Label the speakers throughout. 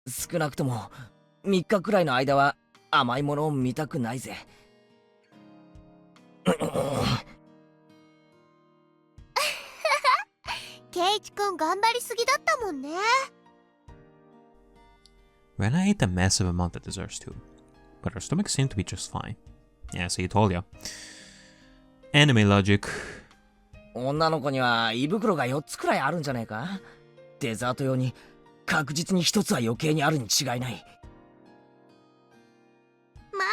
Speaker 1: 少なくとも3日くらいの間は甘いものを見たくないぜ。
Speaker 2: ケイイチくん頑張りすぎだったもんね。
Speaker 3: Rena ate a massive amount of desserts too, but her stomach seemed to be just fine. Yeah, see, told ya. Anime logic.
Speaker 1: 女の子には胃袋が4つくらいあるんじゃねえか。デザート用に確実に1つは余計にあるに違いない。
Speaker 2: まあ、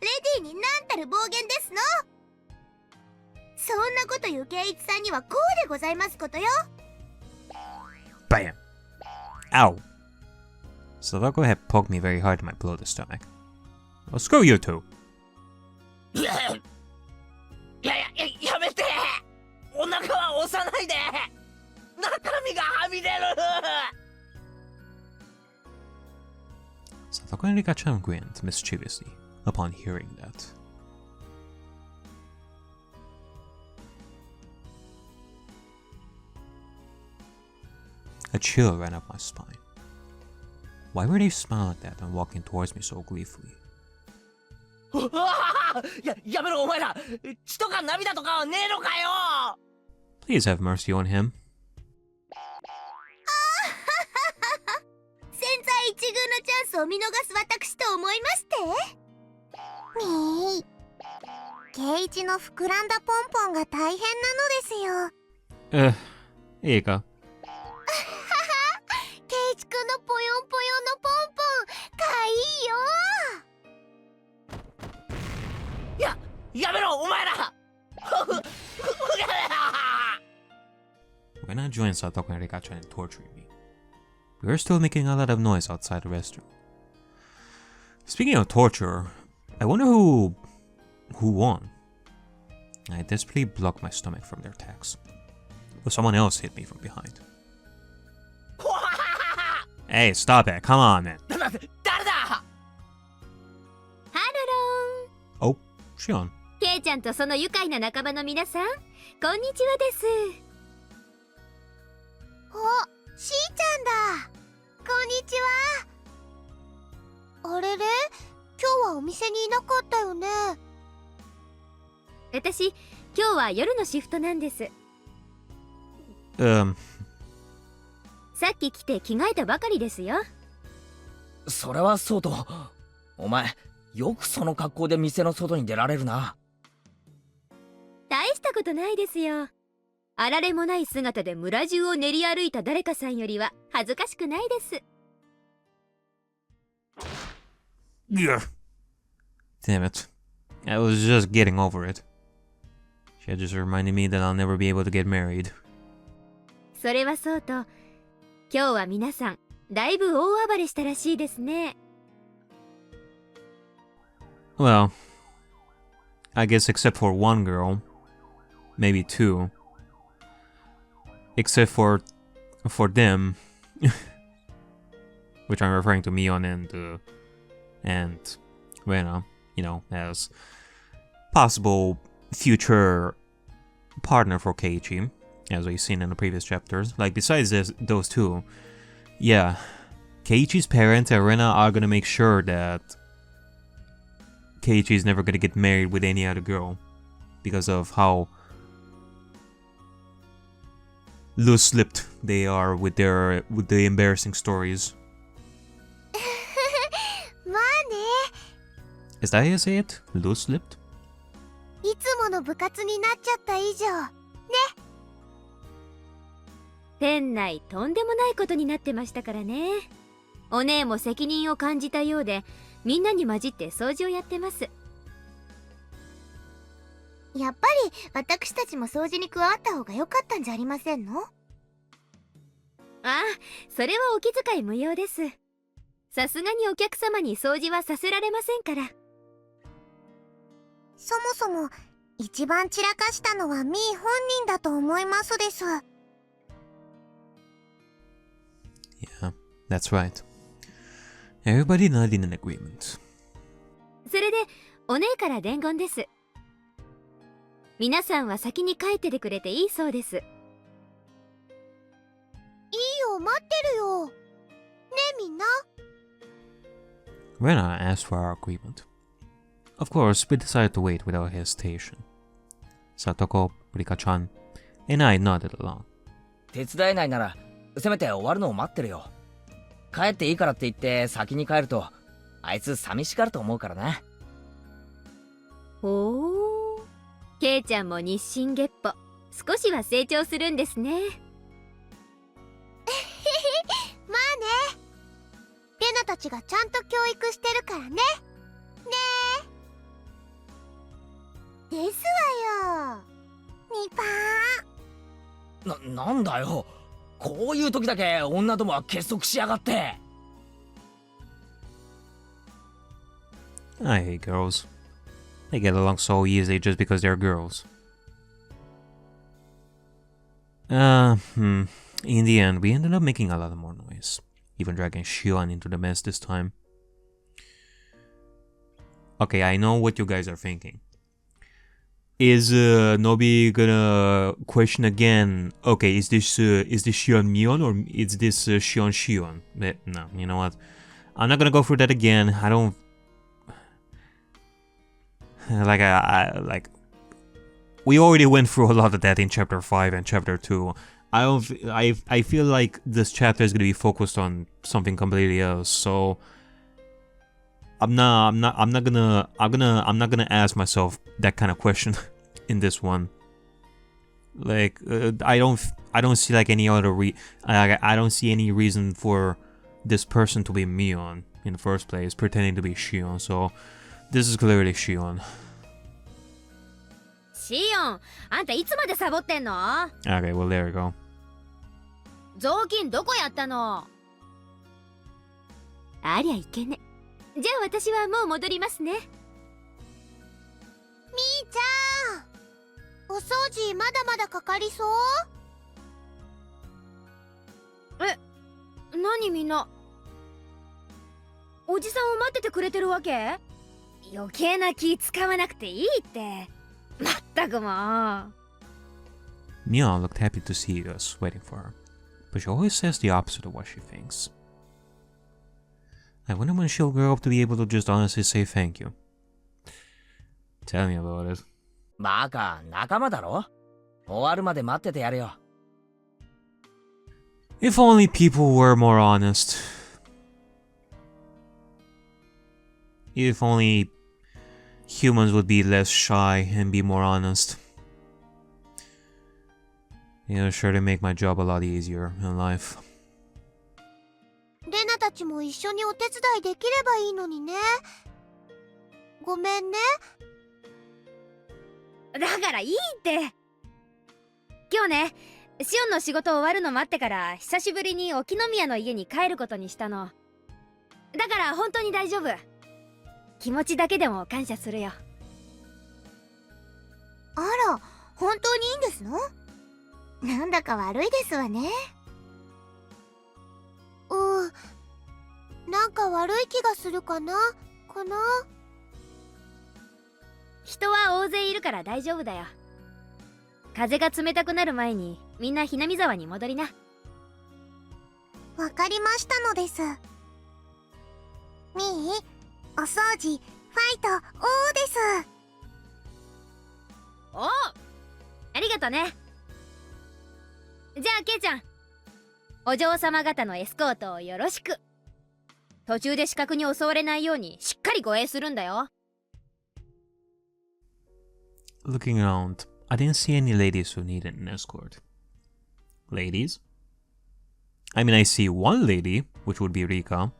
Speaker 2: レディーになんたる暴言ですの。そんなこと言うケイイチさんにはこうでございますことよ。
Speaker 3: Bam! Ow! Sadako had poked me very hard in my bloated stomach. Well, screw you two!
Speaker 1: やめて、お腹は押さないで、中身がはみ出る。
Speaker 3: Sadako and Rika-chan grinned mischievously upon hearing that. A chill ran up my spine. Why were they smiling like that and walking towards me so gleefully?
Speaker 1: やめろお前ら、血とか涙とかはねえのかよ。
Speaker 3: Please have mercy on him.
Speaker 2: 千載一遇のチャンスを見逃す私と思いまして。みー、ケイイチの膨らんだポンポンが大変なのですよ。
Speaker 3: いいか。
Speaker 2: ケイイチくんのぽよんぽよんのポンポン、かいいよ。
Speaker 1: やめろお前ら。
Speaker 3: When I joined Sadako and Rika-chan in torturing me, we were still making a lot of noise outside the restroom. Speaking of torture, I wonder who won. I desperately blocked my stomach from their attacks, but someone else hit me from behind. Hey, stop it! Come on, man.
Speaker 1: 誰だ。
Speaker 2: ハロロン。
Speaker 3: Oh, Shion.
Speaker 2: ケイちゃんとその愉快な仲間の皆さん、こんにちはです。お、しーちゃんだ。こんにちは。あれれ、今日はお店にいなかったよね。私、今日は夜のシフトなんです。さっき来て着替えたばかりですよ。
Speaker 1: それはそうと、お前よくその格好で店の外に出られるな。
Speaker 2: 大したことないですよ。あられもない姿で村中を練り歩いた誰かさんよりは恥ずかしくないです。
Speaker 3: Yeah. Damn it. I was just getting over it. She just reminded me that I'll never be able to get married.
Speaker 2: それはそうと、今日は皆さんだいぶ大暴れしたらしいですね。
Speaker 3: Well, I guess except for one girl, maybe two. Except for them, which I'm referring to Mion and Rena, you know, as possible future partner for Keiichi, as we've seen in the previous chapters. Like, besides those two, yeah, Keiichi's parents and Rena are gonna make sure that Keiichi is never gonna get married with any other girl because of how loose-lipped they are with the embarrassing stories.
Speaker 2: まあね。
Speaker 3: Is that how you say it? Loose-lipped?
Speaker 2: いつもの部活になっちゃった以上ね。店内とんでもないことになってましたからね。お姉も責任を感じたようで、みんなに混じって掃除をやってます。やっぱり私たちも掃除に加わった方が良かったんじゃありませんの？ああ、それはお気遣い無用です。さすがにお客様に掃除はさせられませんから。そもそも一番散らかしたのはミー本人だと思いますです。
Speaker 3: Yeah, that's right. Everybody not in an agreement.
Speaker 2: それでお姉から伝言です。皆さんは先に帰っててくれていいそうです。いいよ、待ってるよ。ねえみんな、
Speaker 3: Rena asked for our agreement. Of course, we decided to wait without hesitation. Satoko, Rika-chan, and I nodded along.
Speaker 1: 手伝えないならせめて終わるのを待ってるよ。帰っていいからって言って先に帰るとあいつ寂しがると思うからな。
Speaker 2: ほー。ケイちゃんも日進月歩、少しは成長するんですね。
Speaker 4: まあね。レナたちがちゃんと教育してるからね。ねえ。ですわよ。ニパー。
Speaker 1: なんだよ。こういう時だけ女どもは結束しやがって。
Speaker 3: I hate girls. They get along so easily just because they're girls. In the end, we ended up making a lot more noise, even dragging Shion into the mess this time. Okay, I know what you guys are thinking. Is Noby gonna question again? Okay, is this Shion Mion or is this Shion Shion? No, you know what? I'm not gonna go through that again. I don't like we already went through a lot of that in chapter 5 and chapter 2. I feel like this chapter is gonna be focused on something completely else. So I'm not gonna ask myself that kind of question in this one. Like I don't see like any other I don't see any reason for this person to be Mion in the first place, pretending to be Shion. So this is clearly Shion.
Speaker 2: シオン、あんたいつまでサボってんの？
Speaker 3: Okay, well there we go.
Speaker 2: 雑巾どこやったの？ありゃいけね。じゃあ私はもう戻りますね。
Speaker 4: みーちゃん、お掃除まだまだかかりそう？
Speaker 2: 何みんな。おじさんを待っててくれてるわけ？余計な気使わなくていいって。まったくもう。
Speaker 3: Mion looked happy to see us waiting for her, but she always says the opposite of what she thinks. I wonder when she'll grow up to be able to just honestly say thank you. Tell me about it.
Speaker 1: バカ、仲間だろ？終わるまで待っててやるよ。
Speaker 3: If only people were more honest. If only humans would be less shy and be more honest. It'll sure to make my job a lot easier in life.
Speaker 4: レナたちも一緒にお手伝いできればいいのにね。ごめんね。
Speaker 2: だからいいって。今日ね、シオンの仕事終わるの待ってから久しぶりに沖宮の家に帰ることにしたの。だから本当に大丈夫。気持ちだけでも感謝するよ。
Speaker 4: あら、本当にいいんですの？なんだか悪いですわね。なんか悪い気がするかな。
Speaker 2: 人は大勢いるから大丈夫だよ。風が冷たくなる前にみんなHinamizawaに戻りな。
Speaker 4: わかりましたのです。みー、お掃除、ファイト、おーです。
Speaker 2: おう、ありがとね。じゃあケイちゃん、お嬢様方のエスコートをよろしく。途中で死角に襲われないようにしっかり護衛するんだよ。
Speaker 3: Looking around, I didn't see any ladies who needed an escort. Ladies? I mean, I see one lady, which would be Rika.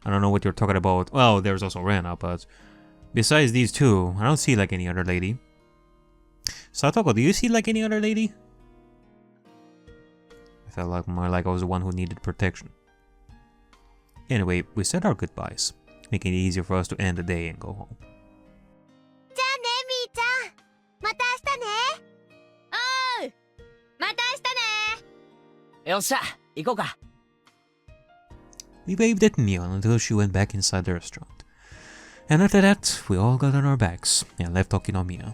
Speaker 3: I don't know what you're talking about. Well, there's also Rena, but besides these two, I don't see like any other lady. Satoko, do you see like any other lady? I felt like more like I was the one who needed protection. Anyway, we said our goodbyes, making it easier for us to end the day and go home.
Speaker 4: じゃあね、みーちゃん。また明日ね。
Speaker 2: おう、また明日ね。
Speaker 1: よっしゃ、行こうか。
Speaker 3: We waved at Mion until she went back inside the restaurant. And after that, we all got on our backs and left Okinomiya.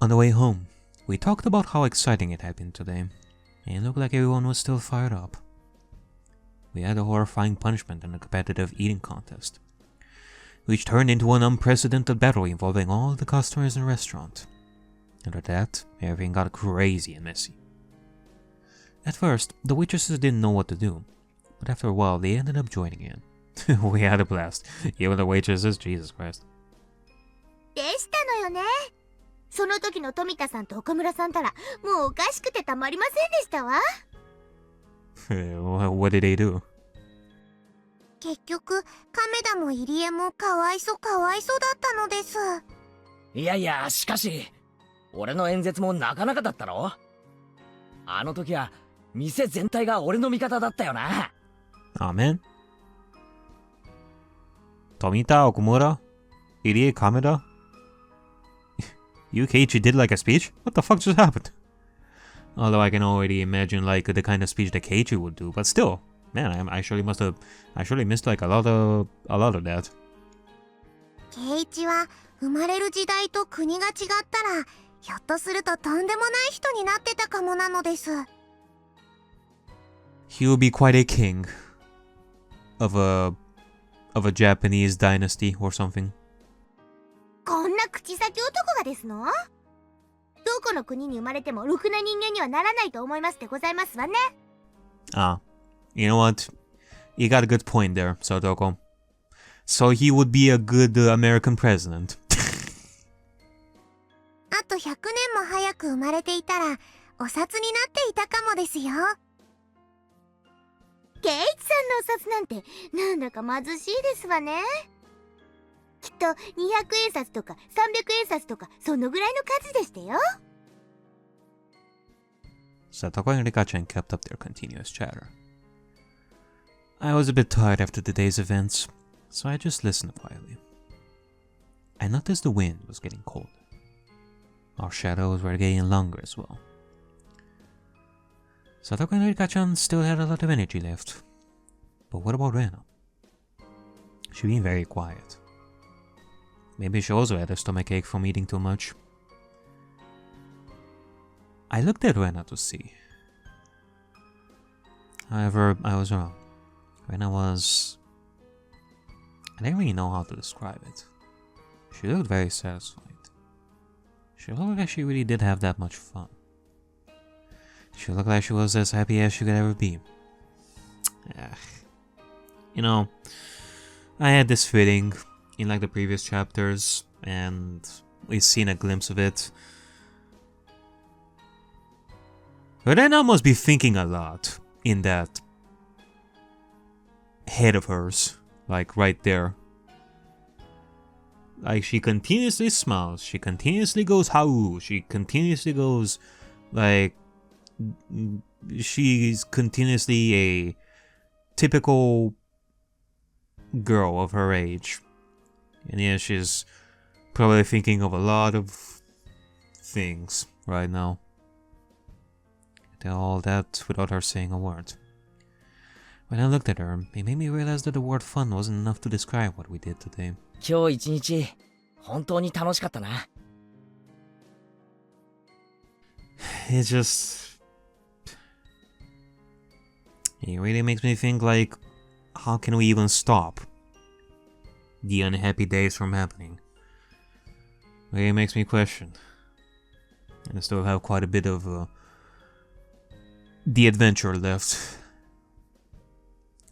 Speaker 3: On the way home, we talked about how exciting it had been today, and it looked like everyone was still fired up. We had a horrifying punishment and a competitive eating contest, which turned into an unprecedented battle involving all the customers in the restaurant. After that, everything got crazy and messy. At first, the waitresses didn't know what to do, but after a while they ended up joining in. We had a blast, even the waitresses, Jesus Christ.
Speaker 2: でしたのよね。その時の富田さんと岡村さんたらもうおかしくてたまりませんでしたわ。
Speaker 3: What did they do?
Speaker 4: 結局亀田も入江もかわいそうだったのです。
Speaker 1: いやいや、しかし俺の演説もなかなかだったろ。あの時は店全体が俺の味方だったよな。
Speaker 3: Aw, man. Tomita, Okumura, Irie, Kameda. You, Keiichi, did like a speech? What the fuck just happened? Although I can already imagine like the kind of speech that Keiichi would do, but still, man, I actually missed like a lot of that.
Speaker 4: 圭一は生まれる時代と国が違ったら、ひょっとするととんでもない人になってたかもなのです。
Speaker 3: He would be quite a king of a Japanese dynasty or something.
Speaker 2: こんな口先男がですの？どこの国に生まれてもろくな人間にはならないと思いますでございますわね。
Speaker 3: Ah, you know what? You got a good point there, Sotoko. So he would be a good American president.
Speaker 4: あと100年も早く生まれていたら、お札になっていたかもですよ。
Speaker 2: 圭一さんのお札なんてなんだか貧しいですわね。きっと200円札とか300円札とかそのぐらいの数でしたよ。
Speaker 3: Satoko and Rika-chan kept up their continuous chatter. I was a bit tired after the day's events, so I just listened quietly. I noticed the wind was getting colder. Our shadows were getting longer as well. Satoko and Rika-chan still had a lot of energy left. But what about Rena? She been very quiet. Maybe she also had a stomachache from eating too much. I looked at Rena to see. However, I was wrong. Rena was... I didn't really know how to describe it. She looked very satisfied. She looked like she really did have that much fun. She looked like she was as happy as she could ever be. You know, I had this feeling in like the previous chapters, and we've seen a glimpse of it. Rena must be thinking a lot in that head of hers, like right there. Like she continuously smiles, she continuously goes hau, she continuously goes like she's continuously a typical girl of her age. And yeah, she's probably thinking of a lot of things right now. Did all that without her saying a word. When I looked at her, it made me realize that the word fun wasn't enough to describe what we did today.
Speaker 1: 今日一日本当に楽しかったな。
Speaker 3: It just... It really makes me think like, how can we even stop the unhappy days from happening? It really makes me question. And I still have quite a bit of the adventure left.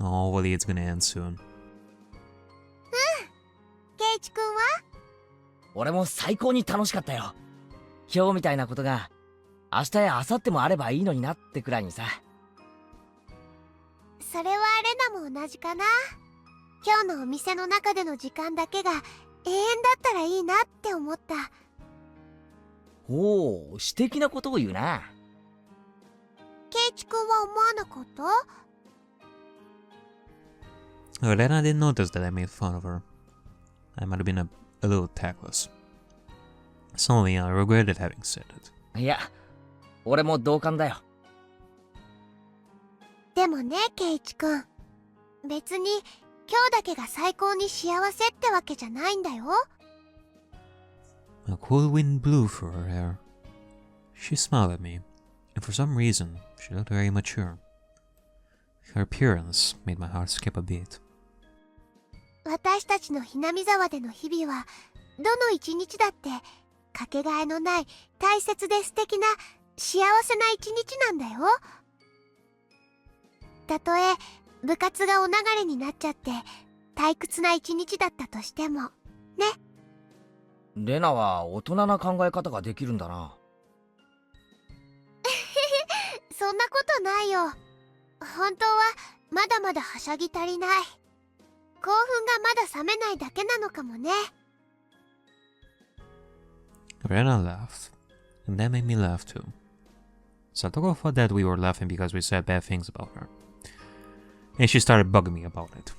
Speaker 3: Hopefully it's gonna end soon.
Speaker 2: 圭一くんは？
Speaker 1: 俺も最高に楽しかったよ。今日みたいなことが明日や明後日もあればいいのになってくらいにさ。
Speaker 2: それはレナも同じかな。今日のお店の中での時間だけが永遠だったらいいなって思った。
Speaker 1: おお、詩的なことを言うな。
Speaker 2: 圭一くんは思わなかった？
Speaker 3: Rena didn't notice that I made fun of her. I might have been a little tactless. Suddenly, I regretted having said it.
Speaker 1: いや、俺も同感だよ。
Speaker 2: でもね、圭一くん。別に今日だけが最高に幸せってわけじゃないんだよ。
Speaker 3: A cool wind blew through her hair, She smiled at me, and for some reason, she looked very mature. Her appearance made my heart skip a beat.
Speaker 4: 私たちのひなみざわでの日々はどの一日だってかけがえのない大切で素敵な幸せな一日なんだよ。たとえ部活がお流れになっちゃって退屈な一日だったとしてもね。
Speaker 1: レナは大人な考え方ができるんだな。
Speaker 4: そんなことないよ。本当はまだまだはしゃぎ足りない。興奮がまだ冷めないだけなのかもね。
Speaker 3: Rena laughed, and that made me laugh too. Satoko thought that we were laughing because we said bad things about her, and she started bugging me about it.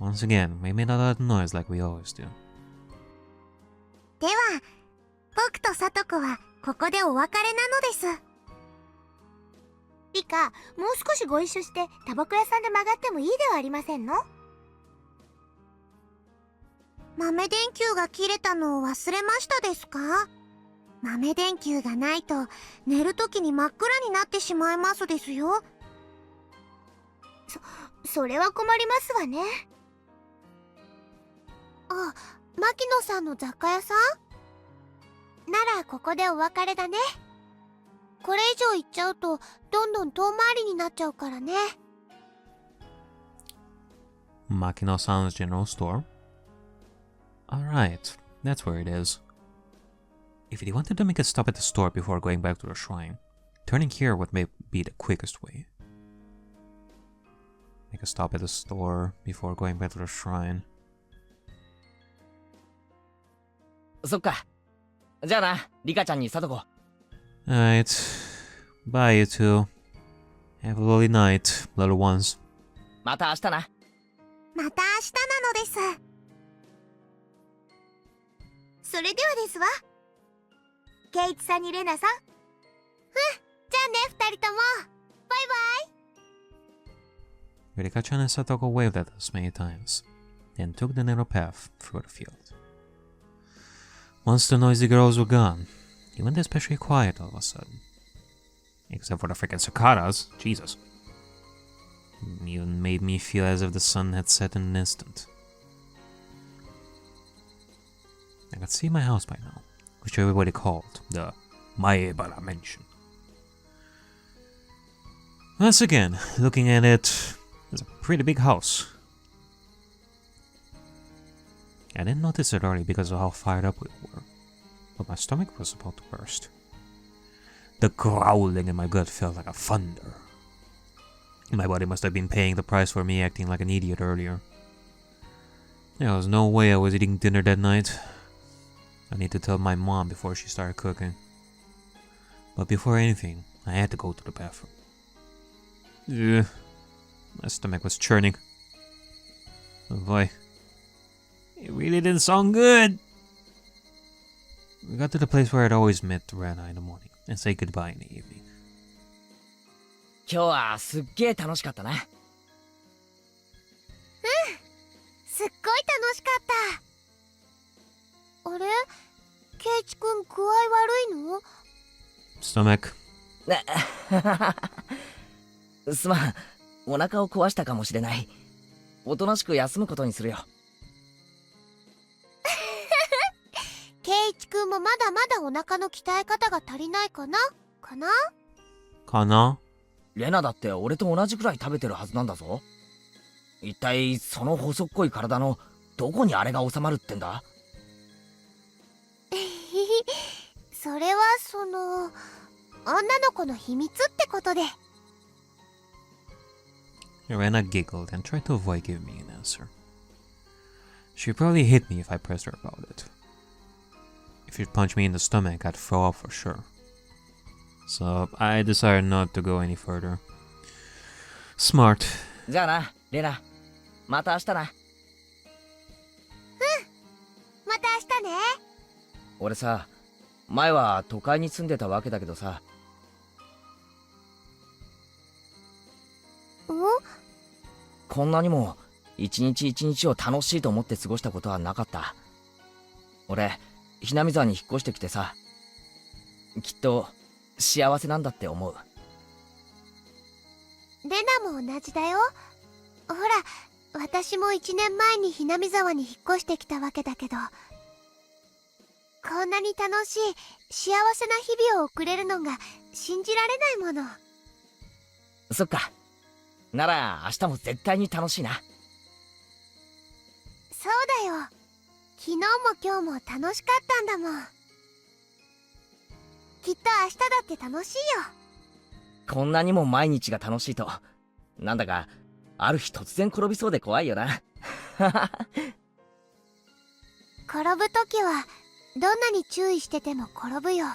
Speaker 3: Once again, we made a loud noise like we always do.
Speaker 4: では僕とさとこはここでお別れなのです。リカ、もう少しご一緒してタバコ屋さんで曲がってもいいではありませんの？豆電球が切れたのを忘れましたですか？豆電球がないと寝るときに真っ暗になってしまいますですよ。それは困りますわね。あ、牧野さんの雑貨屋さん？ならここでお別れだね。これ以上行っちゃうとどんどん遠回りになっちゃうからね。
Speaker 3: Makino-san's general store? Alright, that's where it is. If you wanted to make a stop at the store before going back to the shrine, turning here would be the quickest way. Make a stop at the store before going back to the shrine.
Speaker 1: そっか。じゃあな、リカちゃんにサトコ。
Speaker 3: Alright, bye you two. Have a lovely night, little ones.
Speaker 1: また明日な。
Speaker 4: また明日なのです。それではですわ。ケイチさんにレナさん。じゃあね、二人とも。バイバイ。
Speaker 3: Rika-chan and Satoko waved at us many times, then took the narrow path through the field. Once the noisy girls were gone, it went especially quiet all of a sudden. Except for the freaking cicadas, Jesus. It even made me feel as if the sun had set in an instant. I could see my house by now, which everybody called the Maebara Mansion. Once again, looking at it, it's a pretty big house. I didn't notice it early because of how fired up we were, but my stomach was about to burst. The growling in my gut felt like a thunder. My body must have been paying the price for me acting like an idiot earlier. There was no way I was eating dinner that night. I need to tell my mom before she started cooking. But before anything, I had to go to the bathroom. Ugh. My stomach was churning. Oh boy. It really didn't sound good. We got to the place where I'd always met Rena in the morning and say goodbye in the evening.
Speaker 1: 今日はすっげえ楽しかったな。
Speaker 4: すっごい楽しかった。あれ？ケイチくん具合悪いの？
Speaker 3: Stomach.
Speaker 1: すまん、お腹を壊したかもしれない。おとなしく休むことにするよ。
Speaker 4: ケイチくんもまだまだお腹の鍛え方が足りないかな？
Speaker 3: かな？
Speaker 1: レナだって俺と同じくらい食べてるはずなんだぞ。一体その細っこい体のどこにあれが収まるってんだ？
Speaker 4: それは女の子の秘密ってことで。
Speaker 3: Rena giggled and tried to avoid giving me an answer. She'd probably hit me if I pressed her about it. If she'd punch me in the stomach, I'd throw up for sure. So I decided not to go any further. Smart.
Speaker 1: じゃあな、レナ。また明日な。
Speaker 4: また明日ね。
Speaker 1: 俺さ、前は都会に住んでたわけだけどさ。こんなにも一日一日を楽しいと思って過ごしたことはなかった。俺、ひなみ沢に引っ越してきてさ、きっと幸せなんだって思う。
Speaker 4: レナも同じだよ。ほら、私も1年前にひなみざわに引っ越してきたわけだけど、こんなに楽しい幸せな日々を送れるのが信じられないもの。
Speaker 1: そっか。なら明日も絶対に楽しいな。
Speaker 4: そうだよ。昨日も今日も楽しかったんだもん。きっと明日だって楽しいよ。
Speaker 1: こんなにも毎日が楽しいと、なんだかある日突然転びそうで怖いよな。
Speaker 4: 転ぶときはどんなに注意してても転ぶよ。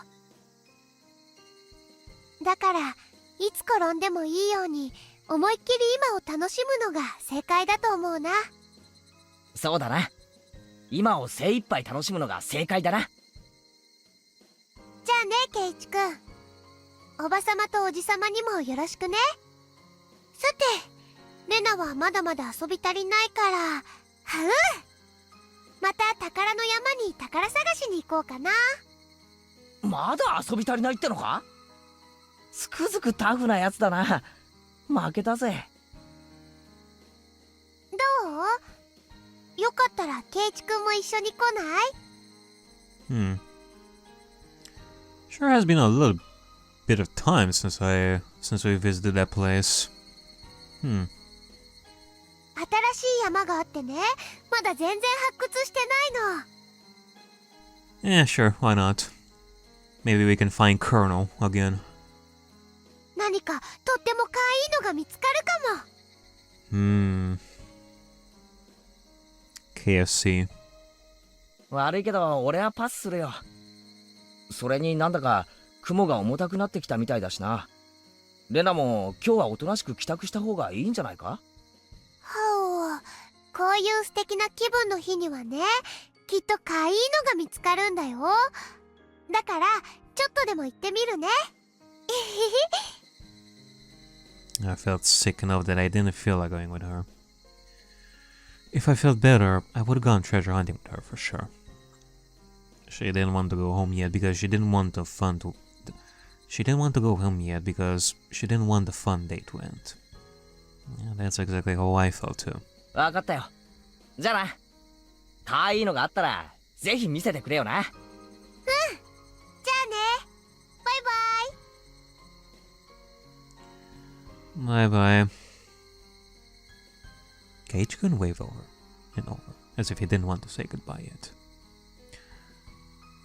Speaker 4: だからいつ転んでもいいように思いっきり今を楽しむのが正解だと思うな。
Speaker 1: そうだな。今を精一杯楽しむのが正解だな。
Speaker 4: じゃあね、ケイチくん。おばさまとおじさまにもよろしくね。さて、レナはまだまだ遊び足りないから、また宝の山に宝探しに行こうかな。
Speaker 1: まだ遊び足りないってのか？つくづくタフなやつだな。負けたぜ。
Speaker 4: どう？よかったらケイチくんも一緒に来ない？
Speaker 3: Sure has been a little bit of time since we visited that place.
Speaker 4: 新しい山があってね、まだ全然発掘してないの。
Speaker 3: Yeah, sure, why not? Maybe we can find Colonel again.
Speaker 4: 何かとっても可愛いのが見つかるかも。
Speaker 3: KFC.
Speaker 1: 悪いけど俺はパスするよ。それになんだか雲が重たくなってきたみたいだしな。レナも今日はおとなしく帰宅した方がいいんじゃないか？
Speaker 4: はお、こういう素敵な気分の日にはね、きっと可愛いのが見つかるんだよ。だからちょっとでも行ってみるね。
Speaker 3: I felt sick enough that I didn't feel like going with her. If I felt better, I would have gone treasure hunting with her for sure. She didn't want to go home yet because she didn't want the fun to... She didn't want to go home yet because she didn't want the fun day to end. Yeah, that's exactly how I felt too.
Speaker 1: わかったよ。じゃあな。可愛いのがあったらぜひ見せてくれよな。
Speaker 4: じゃあね。バイバイ。
Speaker 3: Bye bye. Keiichi waved over and over, as if he didn't want to say goodbye yet.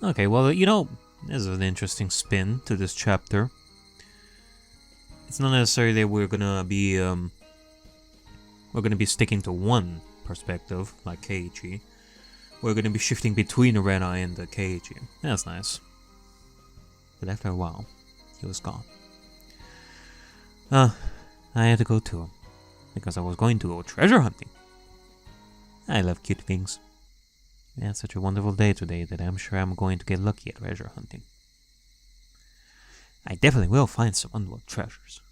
Speaker 3: Okay, well, you know, there's an interesting spin to this chapter. It's not necessarily that we're gonna be sticking to one perspective, like Keiichi. We're gonna be shifting between Rena and Keiichi. That's nice. But after a while, he was gone. I had to go too, because I was going to go treasure hunting. I love cute things. We had such a wonderful day today that I'm sure I'm going to get lucky at treasure hunting. I definitely will find some unlocked treasures.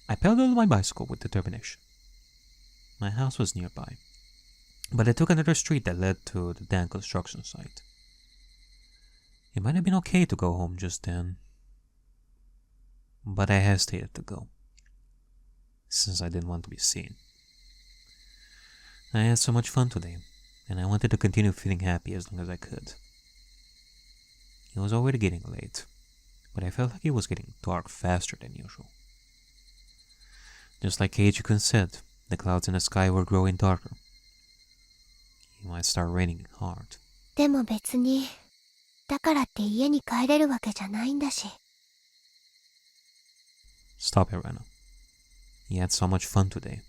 Speaker 3: I pedaled my bicycle with determination. My house was nearby, but I took another street that led to the damn construction site. It might have been okay to go home just then, but I hesitated to go, since I didn't want to be seen. I had so much fun today, and I wanted to continue feeling happy as long as I could. It was already getting late, but I felt like it was getting dark faster than usual. Just like Keiichi said, the clouds in the sky were growing darker. It might start raining hard.
Speaker 4: でも別に、だからって家に帰れるわけじゃないんだし。
Speaker 3: Stop it, Rena. You had so much fun today.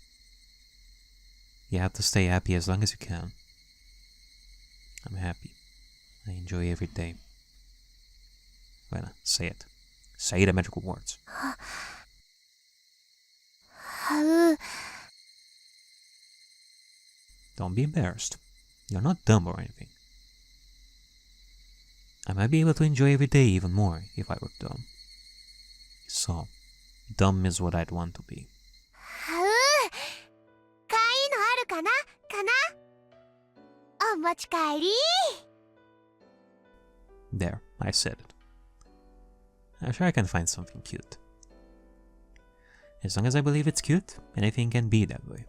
Speaker 3: You have to stay happy as long as you can. I'm happy. I enjoy every day. Rena, say it. Say the magical words. Don't be embarrassed. You're not dumb or anything. I might be able to enjoy every day even more if I were dumb. So, dumb is what I'd want to be.
Speaker 4: かいのあるかなお持ち帰り。
Speaker 3: There, I said it. I'm sure I can find something cute. As long as I believe it's cute, anything can be that way.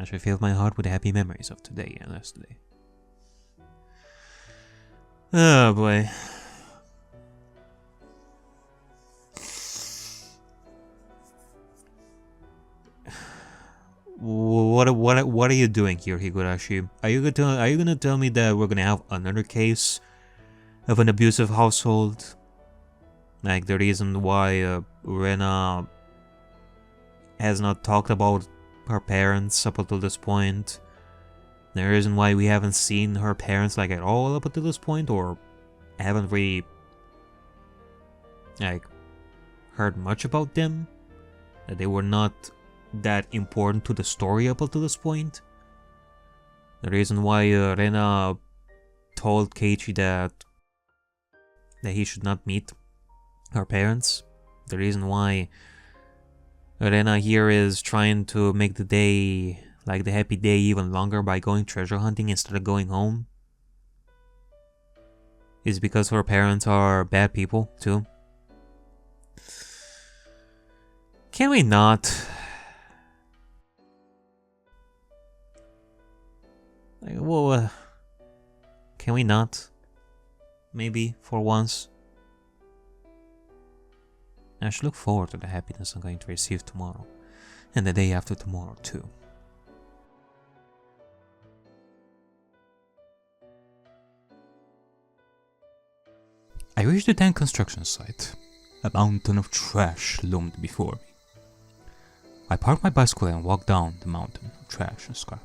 Speaker 3: I should fill my heart with happy memories of today and yesterday. Oh boy. What are you doing here, Higurashi? Are you gonna tell me that we're gonna have another case of an abusive household? Like the reason why Rena has not talked about her parents up until this point? The reason why we haven't seen her parents like at all up until this point, or haven't really like heard much about them? That they were not that important to the story up until this point? The reason why Rena told Keiichi that he should not meet her parents? The reason why Rena here is trying to make the day, like the happy day, even longer by going treasure hunting instead of going home? Is because her parents are bad people too? Can we not? Like, well, can we not? Maybe for once. I should look forward to the happiness I'm going to receive tomorrow, and the day after tomorrow too. I reached the tank construction site. A mountain of trash loomed before me. I parked my bicycle and walked down the mountain of trash and scrap.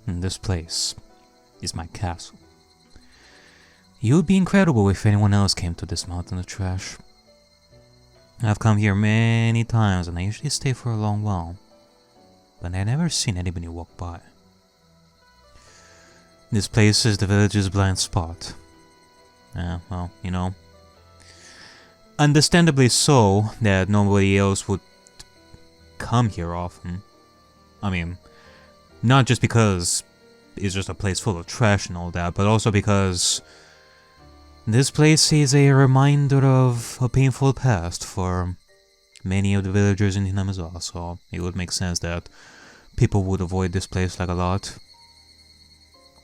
Speaker 3: And this place is my castle. It would be incredible if anyone else came to this mountain of trash. I've come here many times and I usually stay for a long while, but I've never seen anybody walk by. This place is the village's blind spot. Well, you know, understandably so that nobody else would come here often. I mean, not just because it's just a place full of trash and all that, but also because this place is a reminder of a painful past for many of the villagers in Hinamizawa, so it would make sense that people would avoid this place like a lot.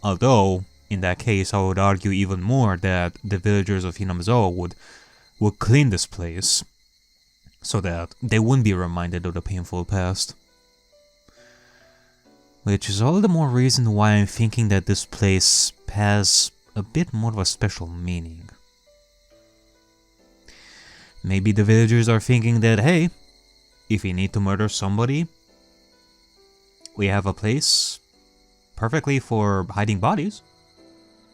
Speaker 3: Although, in that case, I would argue even more that the villagers of Hinamizawa would clean this place so that they wouldn't be reminded of the painful past. Which is all the more reason why I'm thinking that this place has a bit more of a special meaning. Maybe the villagers are thinking that, hey, if we need to murder somebody, we have a place perfectly for hiding bodies.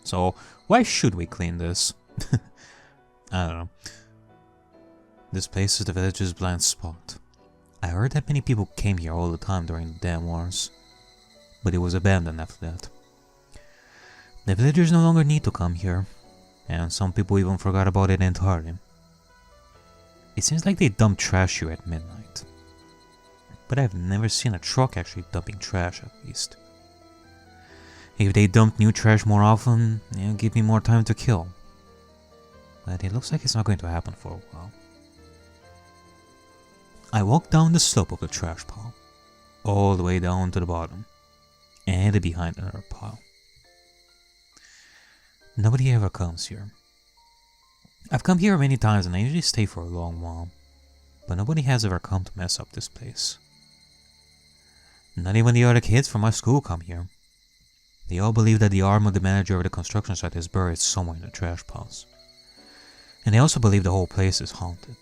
Speaker 3: So why should we clean this? I don't know. This place is the village's blind spot. I heard that many people came here all the time during the damn wars, but it was abandoned after that. The villagers no longer need to come here, and some people even forgot about it entirely. It seems like they dump trash here at midnight, but I've never seen a truck actually dumping trash at least. If they dump new trash more often, it'll give me more time to kill. But it looks like it's not going to happen for a while. I walked down the slope of the trash pile, all the way down to the bottom, and hid behind another pile. Nobody ever comes here. I've come here many times and I usually stay for a long while, but nobody has ever come to mess up this place. Not even the other kids from my school come here. They all believe that the arm of the manager of the construction site is buried somewhere in the trash piles. And they also believe the whole place is haunted.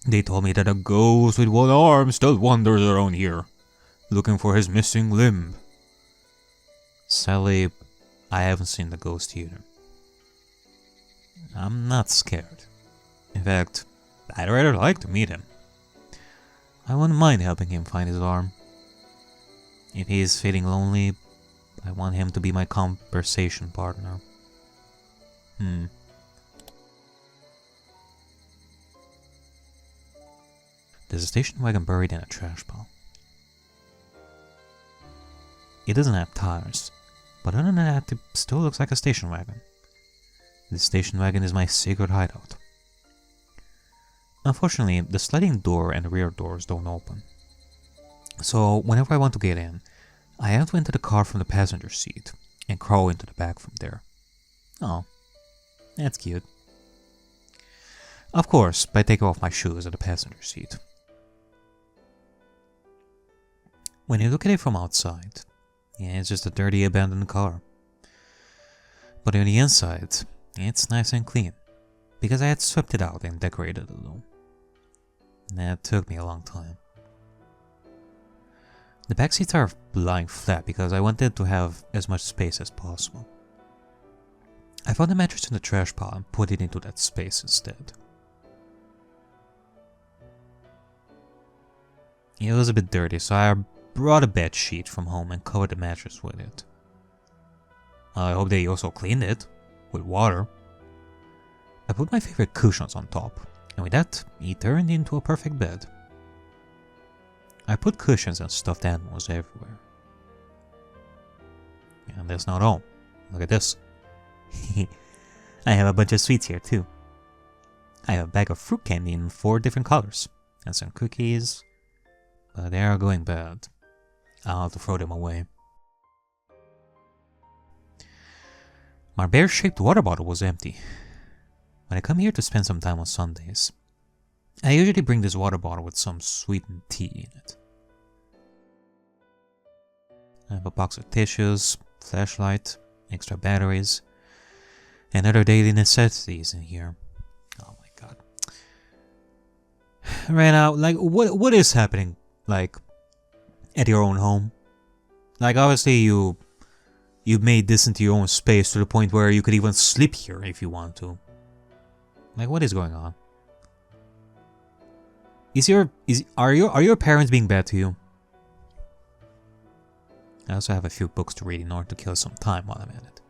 Speaker 3: They told me that a ghost with one arm still wanders around here, looking for his missing limb. Sadly, I haven't seen the ghost either. I'm not scared. In fact, I'd rather like to meet him. I wouldn't mind helping him find his arm. If he is feeling lonely, I want him to be my conversation partner. There's a station wagon buried in a trash pile. It doesn't have tires, But other than that, it still looks like a station wagon. This station wagon is my secret hideout. Unfortunately, the sliding door and rear doors don't open. So whenever I want to get in, I have to enter the car from the passenger seat and crawl into the back from there. Oh, that's cute. Of course, by taking off my shoes at the passenger seat. When you look at it from outside, yeah, it's just a dirty abandoned car. But on the inside, it's nice and clean, because I had swept it out and decorated it a little. That took me a long time. The back seats are lying flat because I wanted to have as much space as possible. I found the mattress in the trash pile and put it into that space instead. It was a bit dirty, so I brought a bed sheet from home and covered the mattress with it. I hope they also cleaned it with water. I put my favorite cushions on top, and with that, it turned into a perfect bed. I put cushions and stuffed animals everywhere. And that's not all. Look at this. I have a bunch of sweets here too. I have a bag of fruit candy in 4 different colors, and some cookies, but they are going bad. I'll have to throw them away. My bear-shaped water bottle was empty. When I come here to spend some time on Sundays, I usually bring this water bottle with some sweetened tea in it. I have a box of tissues, flashlight, extra batteries, and other daily necessities in here. Oh my god. Rena, like, what is happening, like, at your own home? Like, obviously you made this into your own space to the point where you could even sleep here if you want to. Like, what is going on? Are your parents being bad to you? I also have a few books to read in order to kill some time while I'm at it.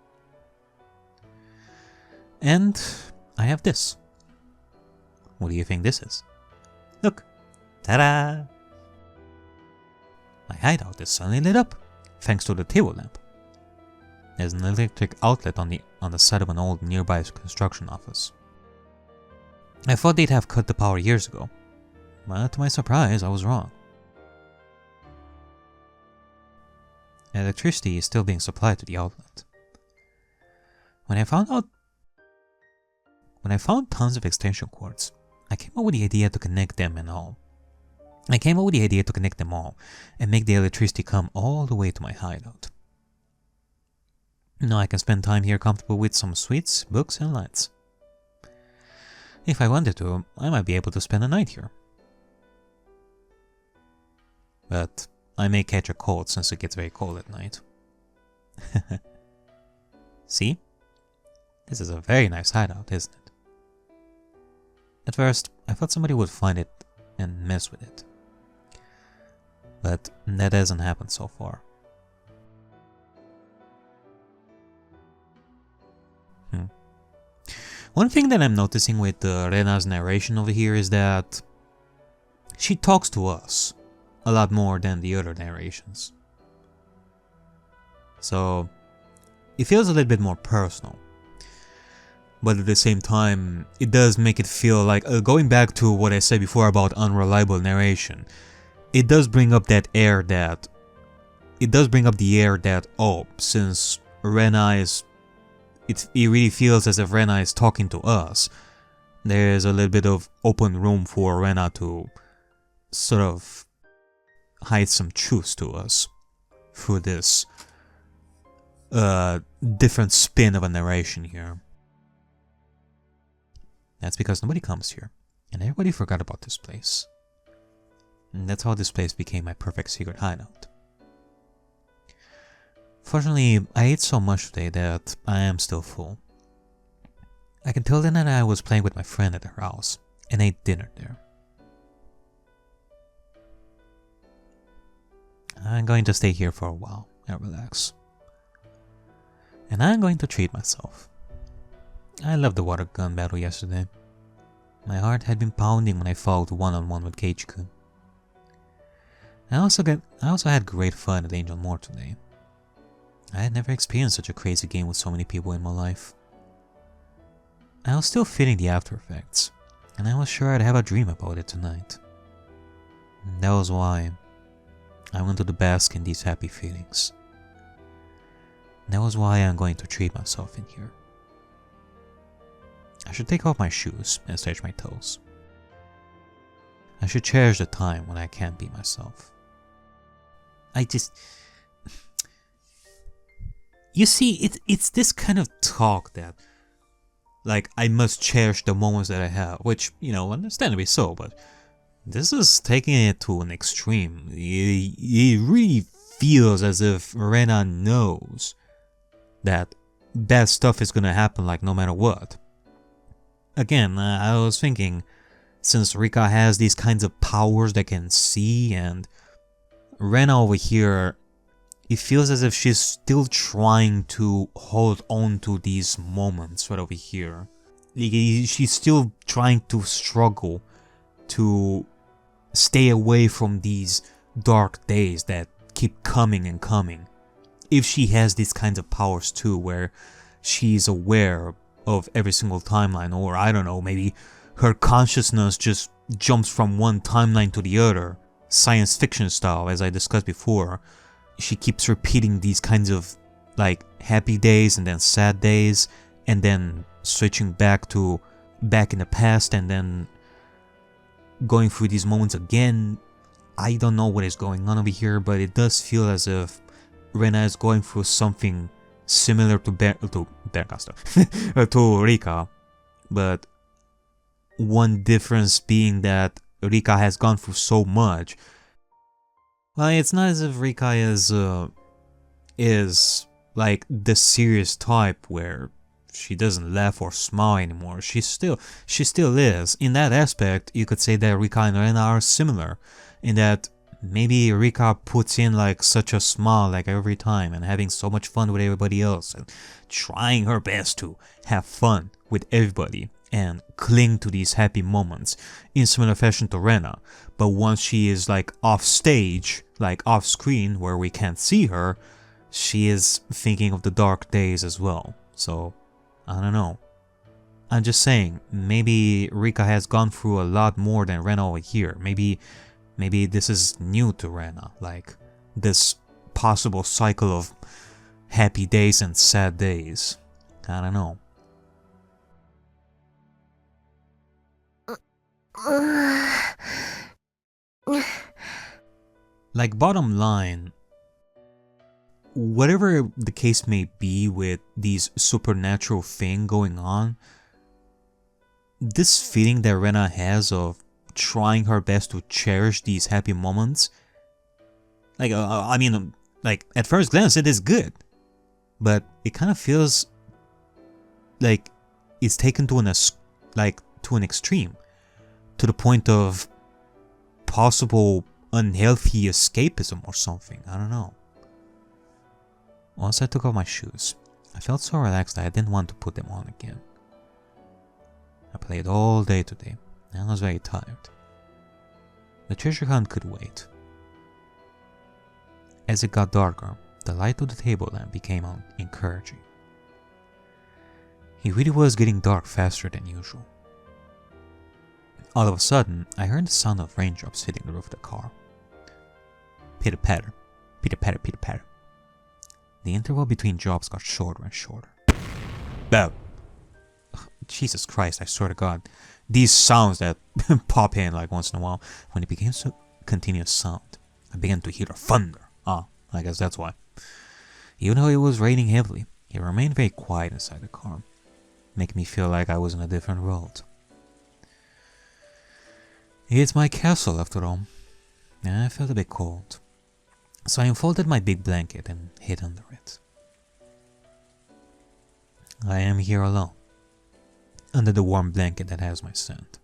Speaker 3: And I have this. What do you think this is? Look! Ta-da! My hideout is suddenly lit up, thanks to the table lamp. There's an electric outlet on the side of an old nearby construction office. I thought they'd have cut the power years ago, but to my surprise, I was wrong. Electricity is still being supplied to the outlet. When I found tons of extension cords, I came up with the idea to connect them all and make the electricity come all the way to my hideout. Now I can spend time here comfortable with some sweets, books, and lights. If I wanted to, I might be able to spend a night here. But I may catch a cold since it gets very cold at night. See? This is a very nice hideout, isn't it? At first, I thought somebody would find it and mess with it. But that hasn't happened so far. One thing that I'm noticing with Rena's narration over here is that she talks to us a lot more than the other narrations. So it feels a little bit more personal. But at the same time, it does make it feel like, going back to what I said before about unreliable narration, it does bring up that air that, oh, since Rena is, it really feels as if Rena is talking to us. There's a little bit of open room for Rena to sort of hide some truths to us through this different spin of a narration here. That's because nobody comes here, and everybody forgot about this place. And that's how this place became my perfect secret hideout. Fortunately, I ate so much today that I am still full. I can tell that I was playing with my friend at her house, and ate dinner there. I'm going to stay here for a while and relax. And I'm going to treat myself. I loved the water gun battle yesterday. My heart had been pounding when I fought one-on-one with Keiichi. I also had great fun at Angel Moore today. I had never experienced such a crazy game with so many people in my life. I was still feeling the after effects, and I was sure I'd have a dream about it tonight. And that was why I wanted to bask in these happy feelings. And that was why I'm going to treat myself in here. I should take off my shoes and stretch my toes. I should cherish the time when I can't be myself. You see, it's this kind of talk that, like, I must cherish the moments that I have, which, you know, understandably so, but this is taking it to an extreme. It really feels as if Rena knows that bad stuff is gonna happen, like, no matter what. Again, I was thinking, since Rika has these kinds of powers that can see, and Rena over here, it feels as if she's still trying to hold on to these moments right over here. She's still trying to struggle to stay away from these dark days that keep coming and coming. If she has these kinds of powers too, where she's aware of every single timeline, or I don't know, maybe her consciousness just jumps from one timeline to the other, science fiction style, as I discussed before. She keeps repeating these kinds of, like, happy days and then sad days, and then switching back in the past, and then going through these moments again. I don't know what is going on over here, but it does feel as if Rena is going through something similar to to Rika, but one difference being that Rika has gone through so much. Well, it's not as if Rika is like the serious type where she doesn't laugh or smile anymore. She still is. In that aspect, you could say that Rika and Rena are similar, in that maybe Rika puts in like such a smile like every time, and having so much fun with everybody else, and trying her best to have fun with everybody and cling to these happy moments in similar fashion to Rena. But once she is like off stage, like off screen where we can't see her, she is thinking of the dark days as well. So I don't know. I'm just saying, maybe Rika has gone through a lot more than Rena over here. Maybe this is new to Rena, like this possible cycle of happy days and sad days. I don't know. Like, bottom line, whatever the case may be with these supernatural thing going on, this feeling that Rena has of trying her best to cherish these happy moments, like, I mean, like, at first glance it is good, but it kind of feels like it's taken to an extreme, to the point of possible unhealthy escapism or something. I don't know. Once I took off my shoes, I felt so relaxed that I didn't want to put them on again. I played all day today, and I was very tired. The treasure hunt could wait. As it got darker, the light of the table lamp became encouraging. It really was getting dark faster than usual. All of a sudden, I heard the sound of raindrops hitting the roof of the car. Pitter-patter, pitter-patter, pitter-patter. The interval between drops got shorter and shorter. Oh. Jesus Christ, I swear to God. These sounds that pop in like once in a while, when it became a continuous sound, I began to hear the thunder. I guess that's why. Even though it was raining heavily, it remained very quiet inside the car, making me feel like I was in a different world. It's my castle after all, and I felt a bit cold, so I unfolded my big blanket and hid under it. I am here alone, under the warm blanket that has my scent.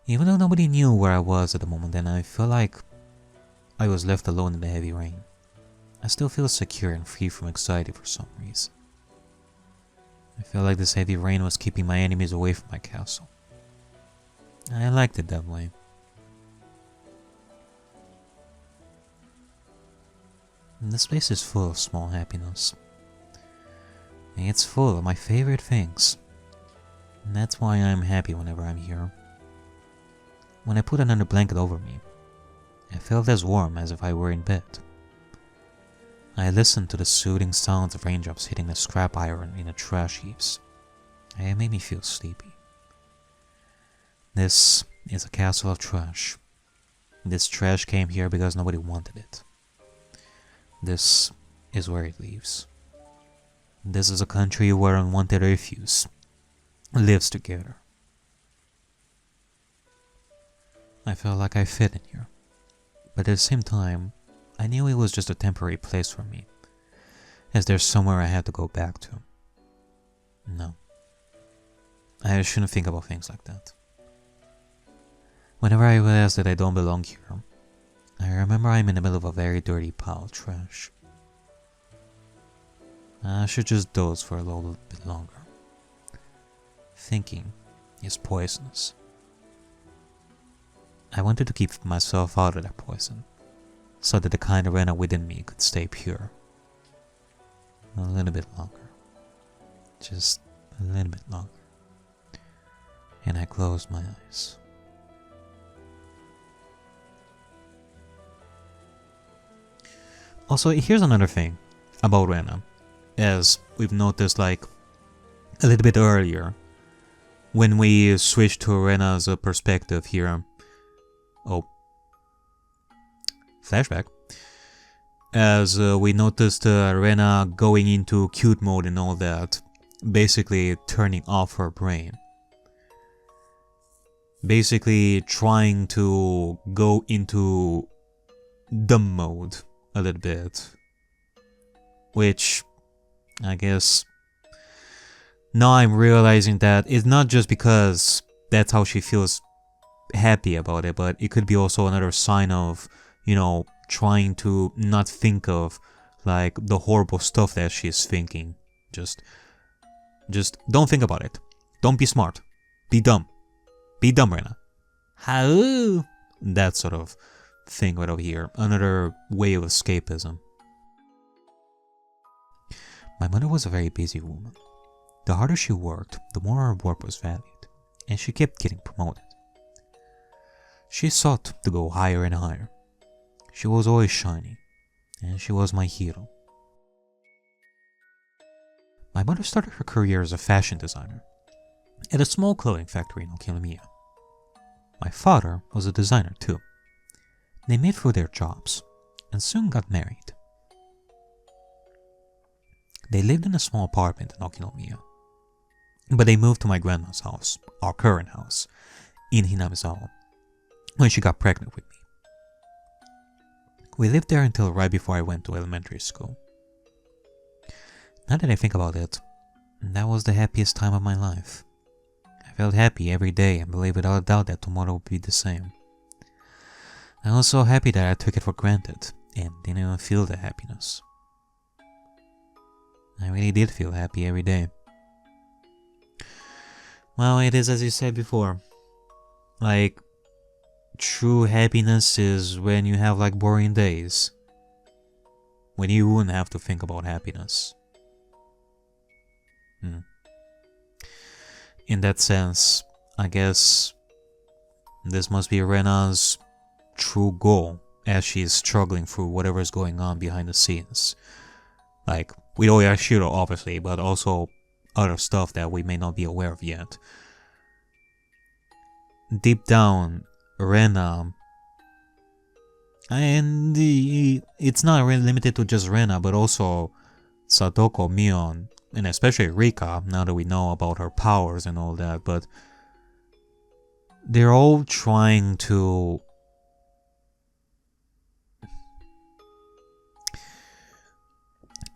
Speaker 3: Even though nobody knew where I was at the moment, and I felt like I was left alone in the heavy rain, I still feel secure and free from anxiety for some reason. I felt like this heavy rain was keeping my enemies away from my castle. I liked it that way. This place is full of small happiness. It's full of my favorite things. And that's why I'm happy whenever I'm here. When I put another blanket over me, I felt as warm as if I were in bed. I listened to the soothing sounds of raindrops hitting the scrap iron in the trash heaps. It made me feel sleepy. This is a castle of trash. This trash came here because nobody wanted it. This is where it leaves. This is a country where unwanted refuse lives together. I felt like I fit in here, but at the same time, I knew it was just a temporary place for me, as there's somewhere I had to go back to. No, I shouldn't think about things like that. Whenever I realize that I don't belong here, I remember I'm in the middle of a very dirty pile of trash. I should just doze for a little bit longer. Thinking is poisonous. I wanted to keep myself out of that poison, so that the kind of Rena within me could stay pure. A little bit longer. Just a little bit longer. And I closed my eyes. Also, here's another thing about Rena, as we've noticed like a little bit earlier, when we switched to Rena's perspective here. Oh, flashback. As we noticed Rena going into cute mode and all that, basically turning off her brain. Basically trying to go into dumb mode a little bit. Which, I guess, now I'm realizing that it's not just because that's how she feels happy about it, but it could be also another sign of, you know, trying to not think of like the horrible stuff that she's thinking. Just don't think about it. Don't be smart. Be dumb. Be dumb, Rena. How? That sort of thing right over here. Another way of escapism. My mother was a very busy woman. The harder she worked, the more her work was valued, and she kept getting promoted. She sought to go higher and higher. She was always shining, and she was my hero. My mother started her career as a fashion designer at a small clothing factory in Okinomiya. My father was a designer too. They made through their jobs, and soon got married. They lived in a small apartment in Okinomiya, but they moved to my grandma's house, our current house, in Hinamizawa, when she got pregnant with me. We lived there until right before I went to elementary school. Now that I think about it, that was the happiest time of my life. I felt happy every day and believed without a doubt that tomorrow would be the same. I was so happy that I took it for granted and didn't even feel the happiness. I really did feel happy every day. Well, it is as you said before. Like, true happiness is when you have like boring days. When you wouldn't have to think about happiness. In that sense, I guess this must be Rena's true goal as she is struggling through whatever is going on behind the scenes. Like, with Oyashiro obviously, but also other stuff that we may not be aware of yet. Deep down, Rena, and it's not really limited to just Rena, but also Satoko, Mion, and especially Rika, now that we know about her powers and all that, but they're all trying to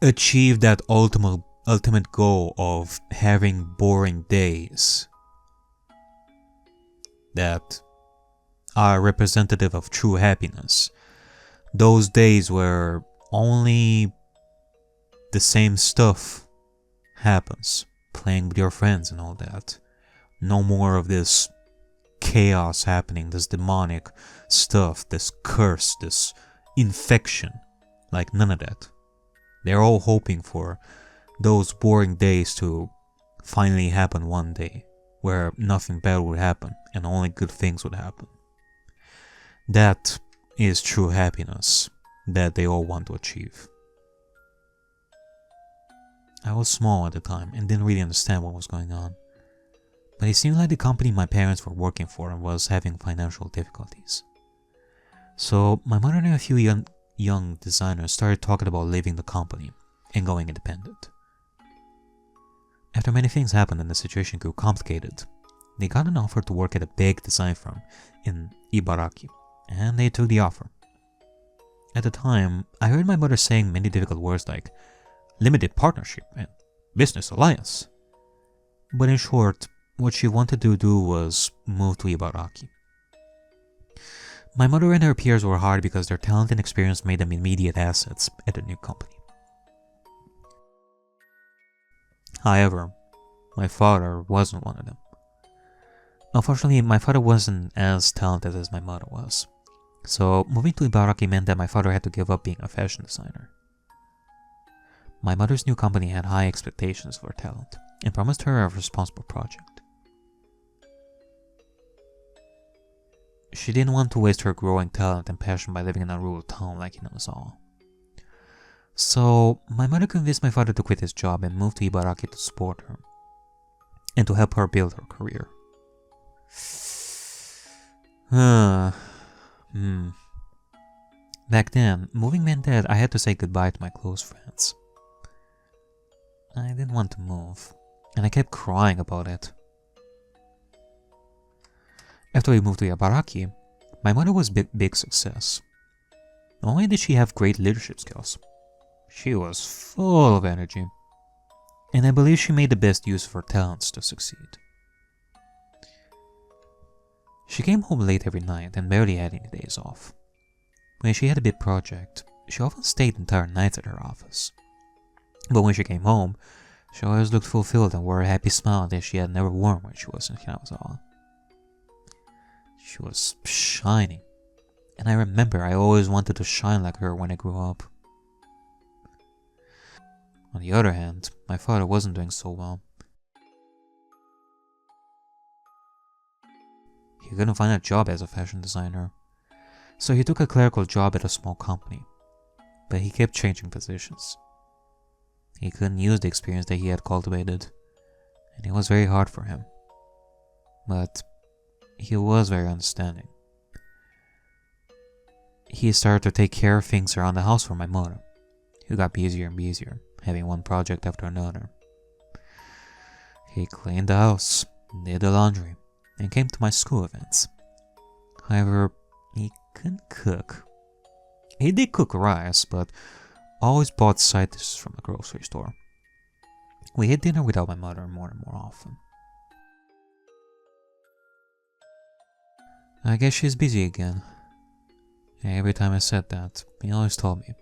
Speaker 3: achieve that ultimate goal of having boring days that are representative of true happiness. Those days where only the same stuff happens, playing with your friends and all that. No more of this chaos happening, this demonic stuff, this curse, this infection. Like, none of that. They're all hoping for those boring days to finally happen one day, where nothing bad would happen and only good things would happen. That is true happiness that they all want to achieve. I was small at the time and didn't really understand what was going on, but it seemed like the company my parents were working for was having financial difficulties. So my mother and a few young designers started talking about leaving the company and going independent. After many things happened and the situation grew complicated, they got an offer to work at a big design firm in Ibaraki, and they took the offer. At the time, I heard my mother saying many difficult words like limited partnership and business alliance. But in short, what she wanted to do was move to Ibaraki. My mother and her peers were hard because their talent and experience made them immediate assets at the new company. However, my father wasn't one of them. Unfortunately, my father wasn't as talented as my mother was. So moving to Ibaraki meant that my father had to give up being a fashion designer. My mother's new company had high expectations for her talent and promised her a responsible project. She didn't want to waste her growing talent and passion by living in a rural town like Hinamizawa. So my mother convinced my father to quit his job and move to Ibaraki to support her and to help her build her career. Back then, moving meant that I had to say goodbye to my close friends. I didn't want to move, and I kept crying about it. After we moved to Ibaraki, my mother was a big success. Not only did she have great leadership skills, she was full of energy, and I believe she made the best use of her talents to succeed. She came home late every night and barely had any days off. When she had a big project, she often stayed entire nights at her office. But when she came home, she always looked fulfilled and wore a happy smile that she had never worn when she was in Hinamizawa. She was shining, and I remember I always wanted to shine like her when I grew up. On the other hand, my father wasn't doing so well. He couldn't find a job as a fashion designer, so he took a clerical job at a small company, but he kept changing positions. He couldn't use the experience that he had cultivated, and it was very hard for him. But he was very understanding. He started to take care of things around the house for my mother, who got busier and busier, having one project after another. He cleaned the house, did the laundry, and came to my school events. However, he couldn't cook. He did cook rice, but always bought side dishes from the grocery store. We had dinner without my mother more and more often. I guess she's busy again. Every time I said that, he always told me,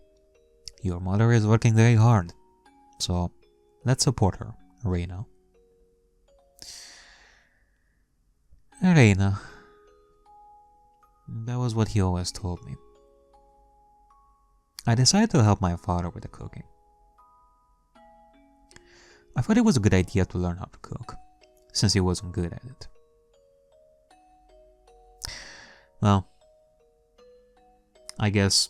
Speaker 3: "Your mother is working very hard, so let's support her, Rena." Rena. That was what he always told me. I decided to help my father with the cooking. I thought it was a good idea to learn how to cook, since he wasn't good at it. Well, I guess,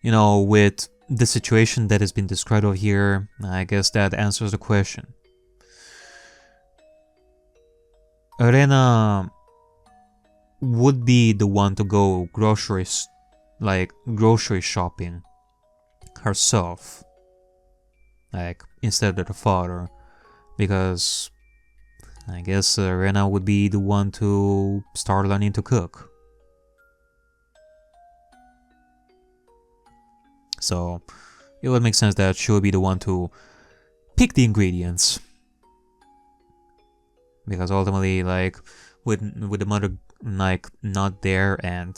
Speaker 3: with the situation that has been described over here, I guess that answers the question. Rena would be the one to go grocery shopping herself, instead of the father, because I guess Rena would be the one to start learning to cook. So it would make sense that she would be the one to pick the ingredients, because ultimately, with the mother not there, and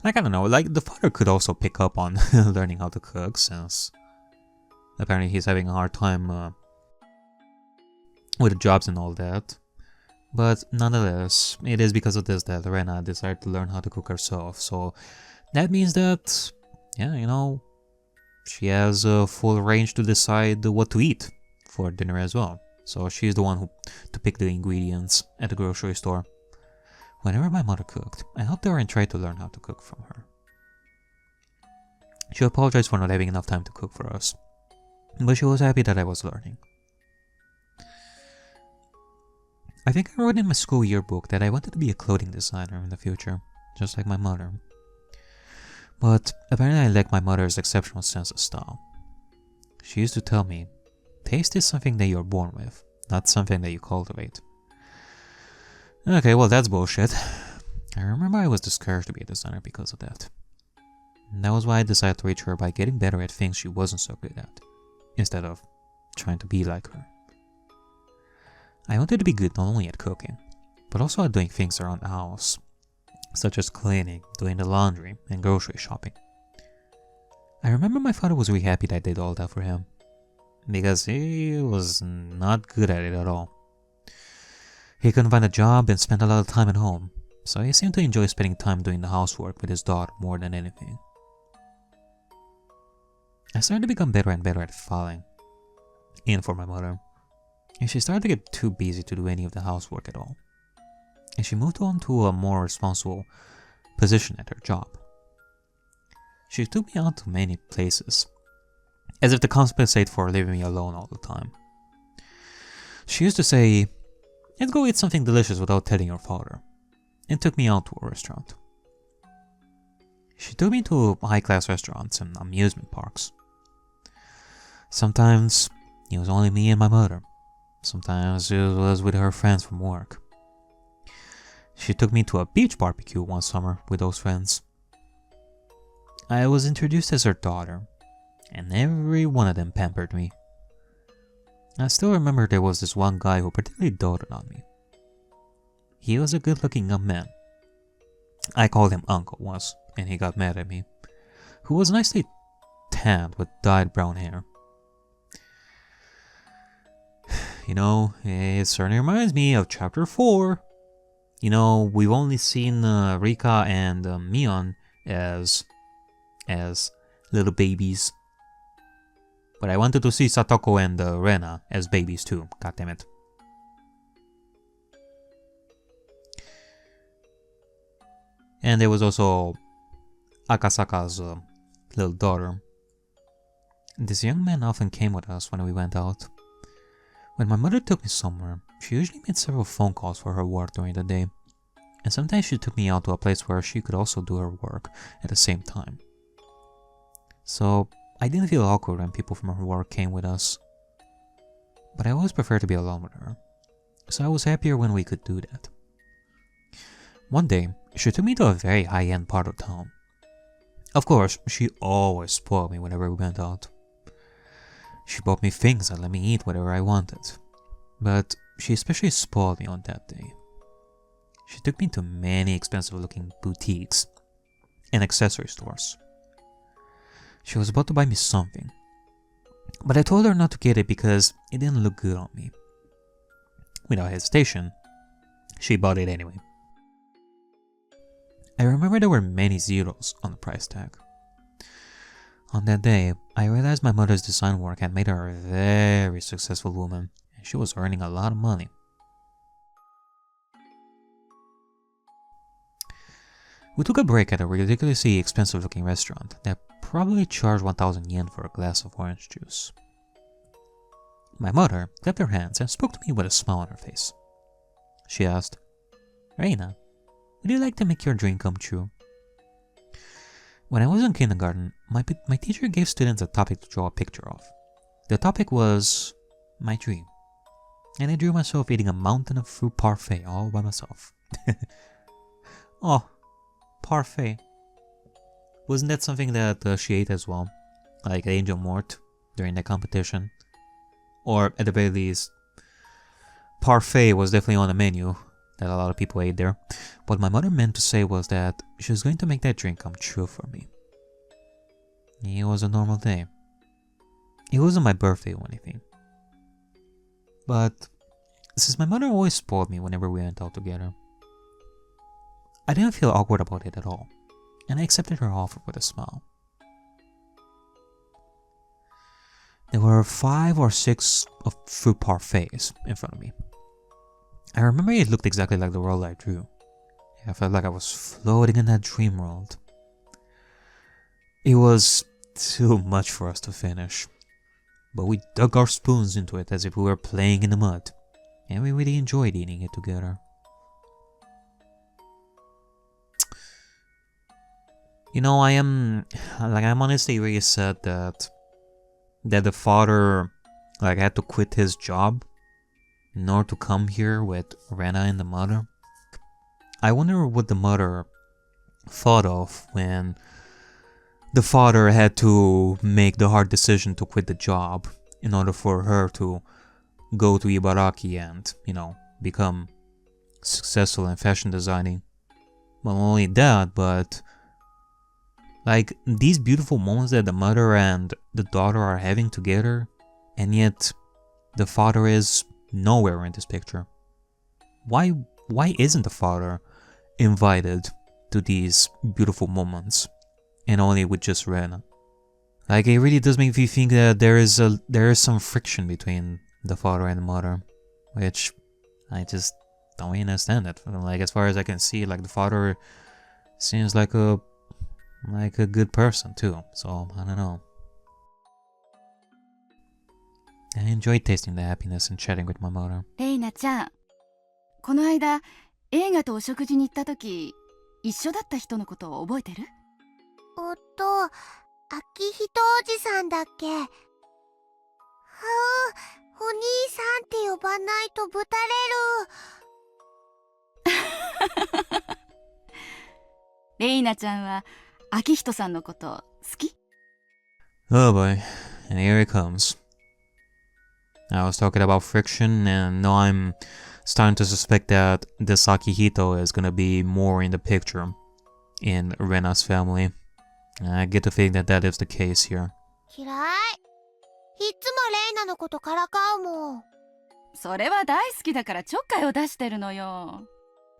Speaker 3: I don't know, the father could also pick up on learning how to cook, since apparently he's having a hard time with the jobs and all that. But nonetheless, it is because of this that Rena decided to learn how to cook herself. So that means that yeah, you know, she has a full range to decide what to eat for dinner as well. So she's the one to pick the ingredients at the grocery store. Whenever my mother cooked, I helped her and tried to learn how to cook from her. She apologized for not having enough time to cook for us, but she was happy that I was learning. I think I wrote in my school yearbook that I wanted to be a clothing designer in the future, just like my mother. But apparently I lack my mother's exceptional sense of style. She used to tell me, taste is something that you're born with, not something that you cultivate. Okay, well that's bullshit. I remember I was discouraged to be a designer because of that. And that was why I decided to reach her by getting better at things she wasn't so good at, instead of trying to be like her. I wanted to be good not only at cooking, but also at doing things around the house, such as cleaning, doing the laundry, and grocery shopping. I remember my father was really happy that I did all that for him, because he was not good at it at all. He couldn't find a job and spent a lot of time at home, so he seemed to enjoy spending time doing the housework with his daughter more than anything. I started to become better and better at falling in for my mother, and she started to get too busy to do any of the housework at all. And she moved on to a more responsible position at her job. She took me out to many places, as if to compensate for leaving me alone all the time. She used to say, "Let's go eat something delicious without telling your father," and took me out to a restaurant. She took me to high-class restaurants and amusement parks. Sometimes it was only me and my mother. Sometimes it was with her friends from work. She took me to a beach barbecue one summer with those friends. I was introduced as her daughter, and every one of them pampered me. I still remember there was this one guy who particularly doted on me. He was a good-looking young man. I called him Uncle once, and he got mad at me. Who was nicely tanned with dyed brown hair. You know, it certainly reminds me of Chapter 4. You know, we've only seen Rika and Mion as little babies. But I wanted to see Satoko and Rena as babies too, goddammit. And there was also Akasaka's little daughter. This young man often came with us when we went out. When my mother took me somewhere, she usually made several phone calls for her work during the day, and sometimes she took me out to a place where she could also do her work at the same time. So I didn't feel awkward when people from her work came with us, but I always preferred to be alone with her, so I was happier when we could do that. One day, she took me to a very high-end part of town. Of course, she always spoiled me whenever we went out. She bought me things and let me eat whatever I wanted, but she especially spoiled me on that day. She took me to many expensive-looking boutiques and accessory stores. She was about to buy me something, but I told her not to get it because it didn't look good on me. Without hesitation, she bought it anyway. I remember there were many zeros on the price tag. On that day, I realized my mother's design work had made her a very successful woman, and she was earning a lot of money. We took a break at a ridiculously expensive-looking restaurant that probably charged 1,000 yen for a glass of orange juice. My mother clapped her hands and spoke to me with a smile on her face. She asked, "Rena, would you like to make your dream come true?" When I was in kindergarten, my teacher gave students a topic to draw a picture of. The topic was my dream, and I drew myself eating a mountain of fruit parfait all by myself. Oh, parfait. Wasn't that something that she ate as well? Like Angel Mort during the competition? Or at the very least, parfait was definitely on the menu that a lot of people ate there. What my mother meant to say was that she was going to make that dream come true for me. It was a normal day. It wasn't my birthday or anything. But since my mother always spoiled me whenever we went out together, I didn't feel awkward about it at all, and I accepted her offer with a smile. there were 5 or 6 of fruit parfaits in front of me. I remember it looked exactly like the world I drew. I felt like I was floating in that dream world. It was too much for us to finish, but we dug our spoons into it as if we were playing in the mud, and we really enjoyed eating it together. You know, I'm honestly really sad that the father had to quit his job in order to come here with Rena and the mother. I wonder what the mother thought of when the father had to make the hard decision to quit the job in order for her to go to Ibaraki and, become successful in fashion designing. Well, not only that, but these beautiful moments that the mother and the daughter are having together, and yet the father is nowhere in this picture. Why isn't the father invited to these beautiful moments, and only with just Rena? It really does make me think that there is some friction between the father and the mother, which I just don't really understand it. As far as I can see, the father seems like a good person too, so I don't know. I enjoyed tasting the happiness and chatting with my mother.
Speaker 5: レイナちゃん、この間映画とお食事に行った時、一緒だった人のことを覚えてる？
Speaker 4: 秋人おじさんだっけ？お兄さんって呼ばないとぶたれる。
Speaker 5: レイナちゃんは秋人さんのこと好き？
Speaker 3: Oh boy, and here it comes. I was talking about friction, and now I'm starting to suspect that this Akihito is gonna be more in the picture in Rena's family. I get to think that is the case here.
Speaker 4: 嫌い。いつもレイナのことからかうもん。
Speaker 5: それは大好きだからちょっかいを出してるのよ。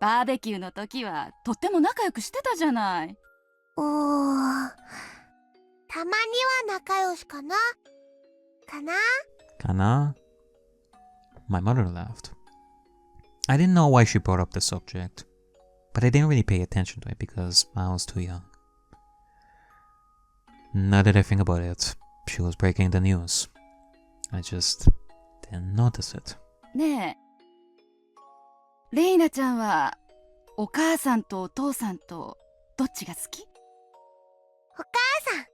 Speaker 5: バーベキューの時はとっても仲良くしてたじゃない。
Speaker 4: たまには仲良しかな？かな？
Speaker 3: Kana? My mother laughed. I didn't know why she brought up the subject, but I didn't really pay attention to it because I was too young. Now that I think about it, she was breaking the news. I just didn't notice it.
Speaker 5: ねえ、レイナちゃんはお母さんとお父さんとどっちが好き？
Speaker 4: お母さん。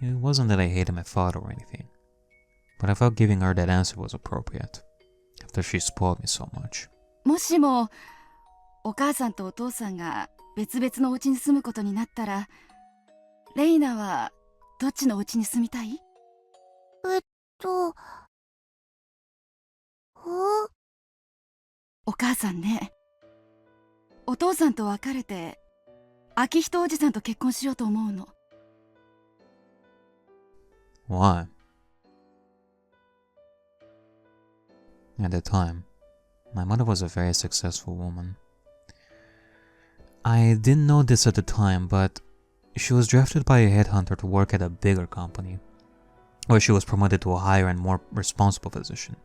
Speaker 3: It wasn't that I hated my father or anything, but I felt giving her that answer was appropriate, after she spoiled me so much.
Speaker 5: もしもお母さんとお父さんが別々のお家に住むことになったら、レイナはどっちのお家に住みたい？お母さんね、お父さんと別れて秋人おじさんと結婚しようと思うの。
Speaker 3: Why? At the time, my mother was a very successful woman. I didn't know this at the time, but she was drafted by a headhunter to work at a bigger company, where she was promoted to a higher and more responsible position,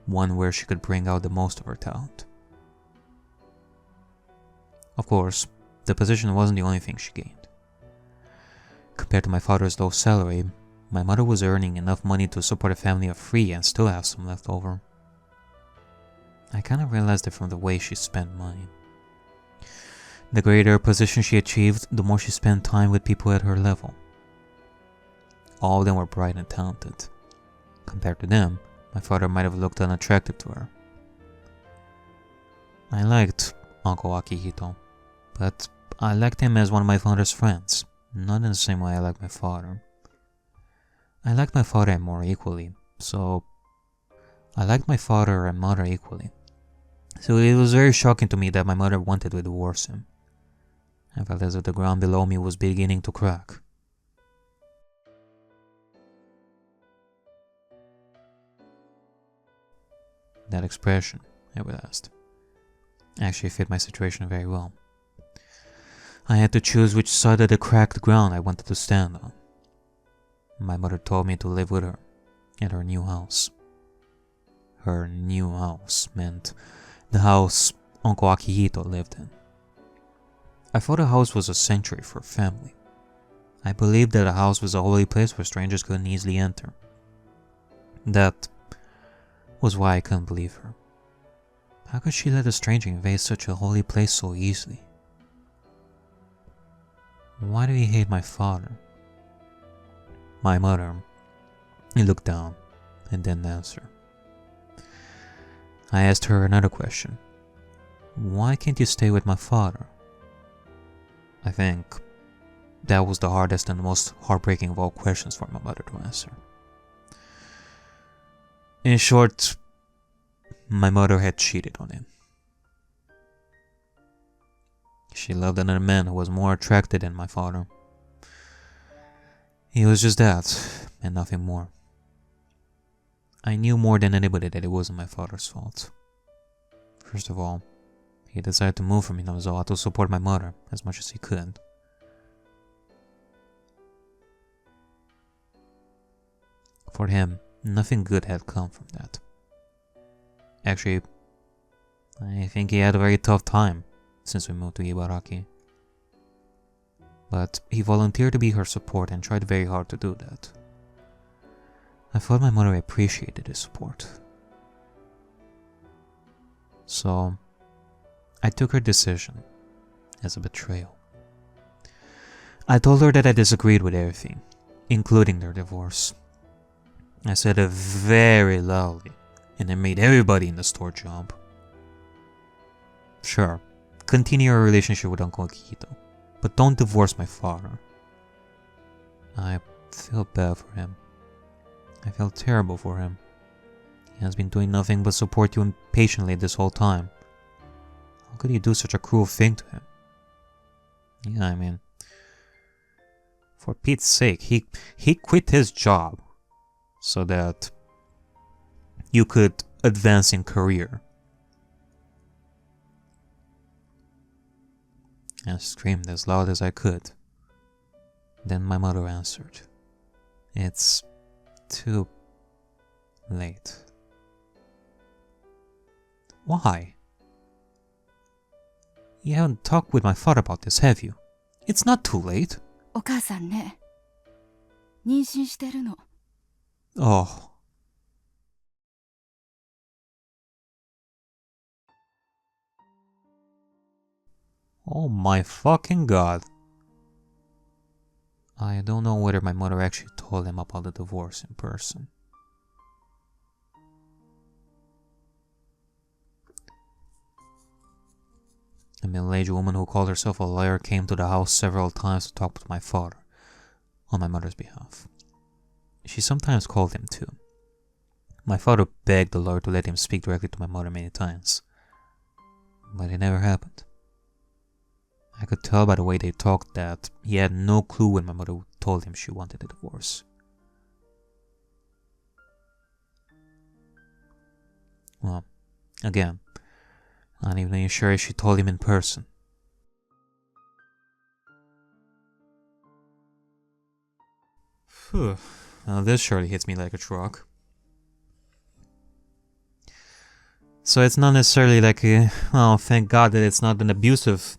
Speaker 3: one where she could bring out the most of her talent. Of course, the position wasn't the only thing she gained. Compared to my father's low salary, my mother was earning enough money to support a family of 3 and still have some left over. I kind of realized it from the way she spent money. The greater position she achieved, the more she spent time with people at her level. All of them were bright and talented. Compared to them, my father might have looked unattractive to her. I liked Uncle Akihito, but I liked him as one of my father's friends, not in the same way I liked my father. I liked my father and more equally, so I liked my father and mother equally. So it was very shocking to me that my mother wanted to divorce him. I felt as if the ground below me was beginning to crack. That expression, I realized, actually fit my situation very well. I had to choose which side of the cracked ground I wanted to stand on. my mother told me to live with her at her new house. Her new house meant the house Uncle Akihito lived in. I thought a house was a sanctuary for family. I believed that a house was a holy place where strangers couldn't easily enter. That was why I couldn't believe her. How could she let a stranger invade such a holy place so easily? Why do you hate my father? My mother. He looked down and didn't answer. I asked her another question. Why can't you stay with my father? I think that was the hardest and the most heartbreaking of all questions for my mother to answer. In short, my mother had cheated on him. She loved another man who was more attracted than my father. He was just that, and nothing more. I knew more than anybody that it wasn't my father's fault. First of all, he decided to move from Hinamizawa to support my mother as much as he could. For him, nothing good had come from that. Actually, I think he had a very tough time since we moved to Ibaraki. But he volunteered to be her support and tried very hard to do that. I thought my mother appreciated his support. So, I took her decision as a betrayal. I told her that I disagreed with everything, including their divorce. I said it very loudly, and it made everybody in the store jump. Sure, continue your relationship with Uncle Akihito, but don't divorce my father. I feel bad for him. I felt terrible for him. He has been doing nothing but support you impatiently this whole time. How could you do such a cruel thing to him? Yeah, I mean, for Pete's sake, he quit his job so that you could advance in career. I screamed as loud as I could. Then my mother answered. It's too late. Why? You haven't talked with my father about this, have you? It's not too late.
Speaker 5: お母さんね、妊娠してるの。
Speaker 3: Oh. Oh my fucking god. I don't know whether my mother actually told him about the divorce in person. A middle-aged woman who called herself a lawyer came to the house several times to talk with my father on my mother's behalf. She sometimes called him too. My father begged the lawyer to let him speak directly to my mother many times, but it never happened. I could tell by the way they talked that he had no clue when my mother told him she wanted a divorce. Well, again, not even sure if she told him in person. Phew. Now this surely hits me like a truck. So it's not necessarily like a, well, thank God that it's not an abusive,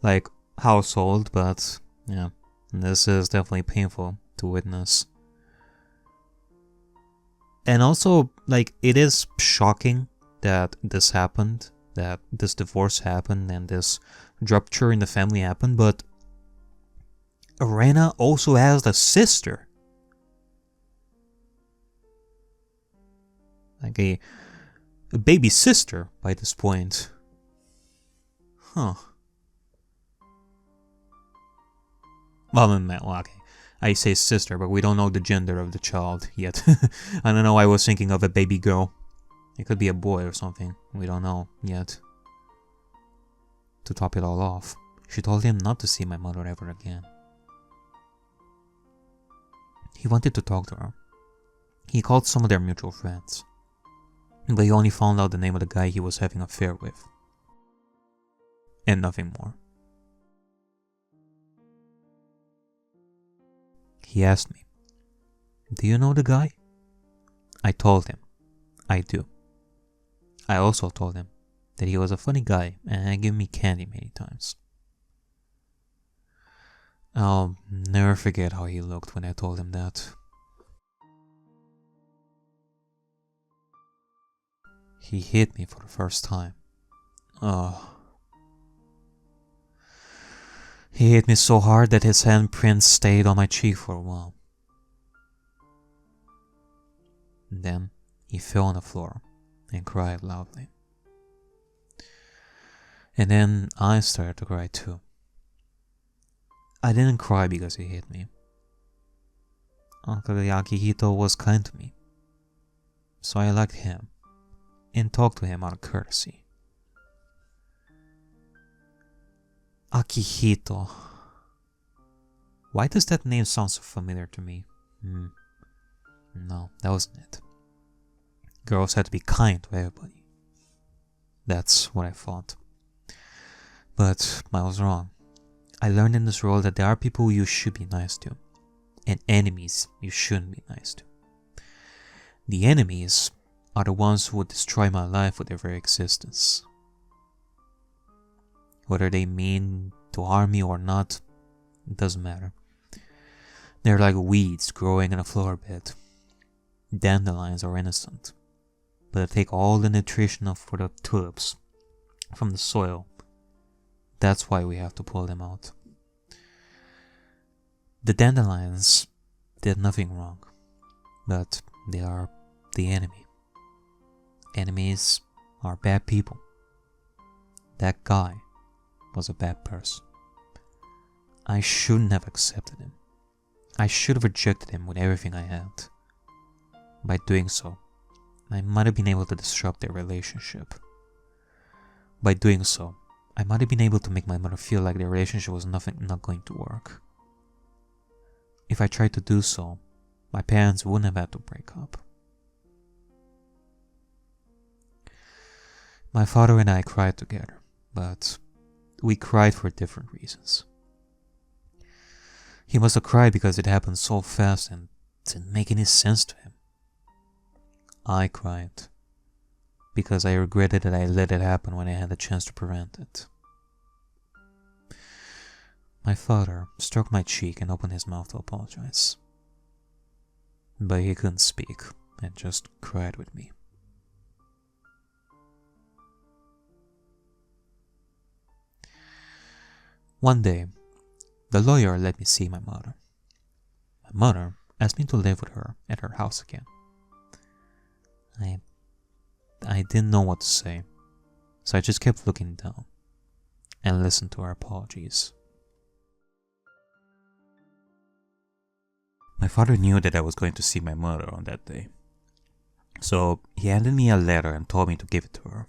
Speaker 3: like, household, but yeah, this is definitely painful to witness. And also, like, it is shocking that this happened, that this divorce happened and this rupture in the family happened, but Rena also has a sister. Like a baby sister by this point. Huh. Well, okay. I say sister, but we don't know the gender of the child yet. I don't know why I was thinking of a baby girl. It could be a boy or something. We don't know yet. To top it all off, she told him not to see my mother ever again. He wanted to talk to her. He called some of their mutual friends, but he only found out the name of the guy he was having an affair with. And nothing more. He asked me, Do you know the guy? I told him. I do. I also told him that he was a funny guy and gave me candy many times. I'll never forget how he looked when I told him that. He hit me for the first time. Oh. He hit me so hard that his handprints stayed on my cheek for a while. Then he fell on the floor and cried loudly. And then I started to cry too. I didn't cry because he hit me. Uncle Akihito was kind to me, so I liked him and talked to him out of courtesy. Akihito. Why does that name sound so familiar to me? No, that wasn't it. Girls had to be kind to everybody. That's what I thought. But I was wrong. I learned in this world that there are people you should be nice to, and enemies you shouldn't be nice to. The enemies are the ones who would destroy my life with their very existence. Whether they mean to harm me or not, it doesn't matter. They're like weeds growing in a flower bed. Dandelions are innocent, but they take all the nutrition for the tulips from the soil. That's why we have to pull them out. The dandelions did nothing wrong, but they are the enemy. Enemies are bad people. That guy was a bad person. I shouldn't have accepted him. I should have rejected him with everything I had. By doing so, I might have been able to disrupt their relationship. By doing so, I might have been able to make my mother feel like their relationship was not going to work. If I tried to do so, my parents wouldn't have had to break up. My father and I cried together, but we cried for different reasons. He must have cried because it happened so fast and didn't make any sense to him. I cried because I regretted that I let it happen when I had the chance to prevent it. My father stroked my cheek and opened his mouth to apologize. But he couldn't speak and just cried with me. One day, the lawyer let me see my mother. My mother asked me to live with her at her house again. I didn't know what to say, so I just kept looking down and listened to her apologies. My father knew that I was going to see my mother on that day, so he handed me a letter and told me to give it to her.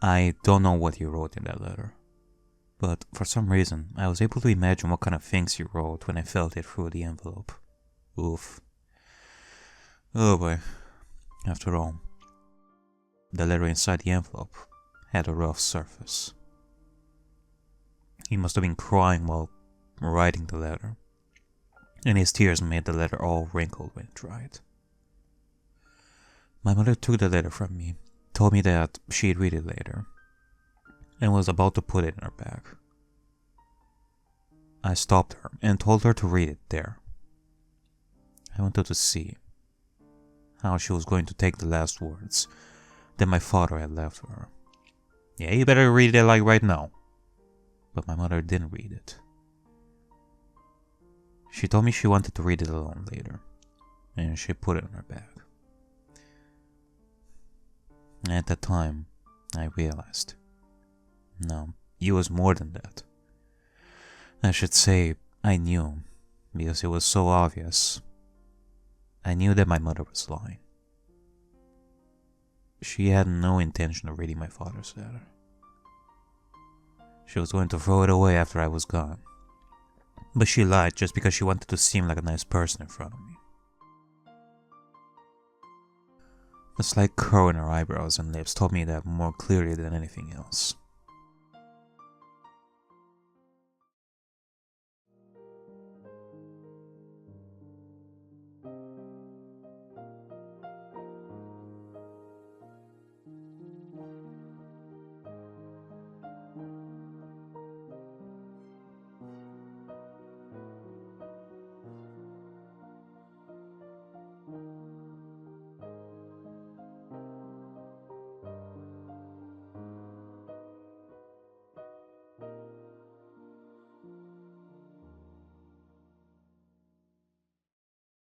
Speaker 3: I don't know what he wrote in that letter, but for some reason I was able to imagine what kind of things he wrote when I felt it through the envelope. Oof. Oh boy. After all, the letter inside the envelope had a rough surface. He must have been crying while writing the letter, and his tears made the letter all wrinkled when it dried. My mother took the letter from me, told me that she'd read it later, and was about to put it in her bag. I stopped her and told her to read it there. I wanted to see how she was going to take the last words that my father had left for her. Yeah, you better read it like right now. But my mother didn't read it. She told me she wanted to read it alone later, and she put it in her bag. At that time, I realized, no, it was more than that. I should say, I knew, because it was so obvious. I knew that my mother was lying. She had no intention of reading my father's letter. She was going to throw it away after I was gone. But she lied just because she wanted to seem like a nice person in front of me. The slight curl in her eyebrows and lips told me that more clearly than anything else.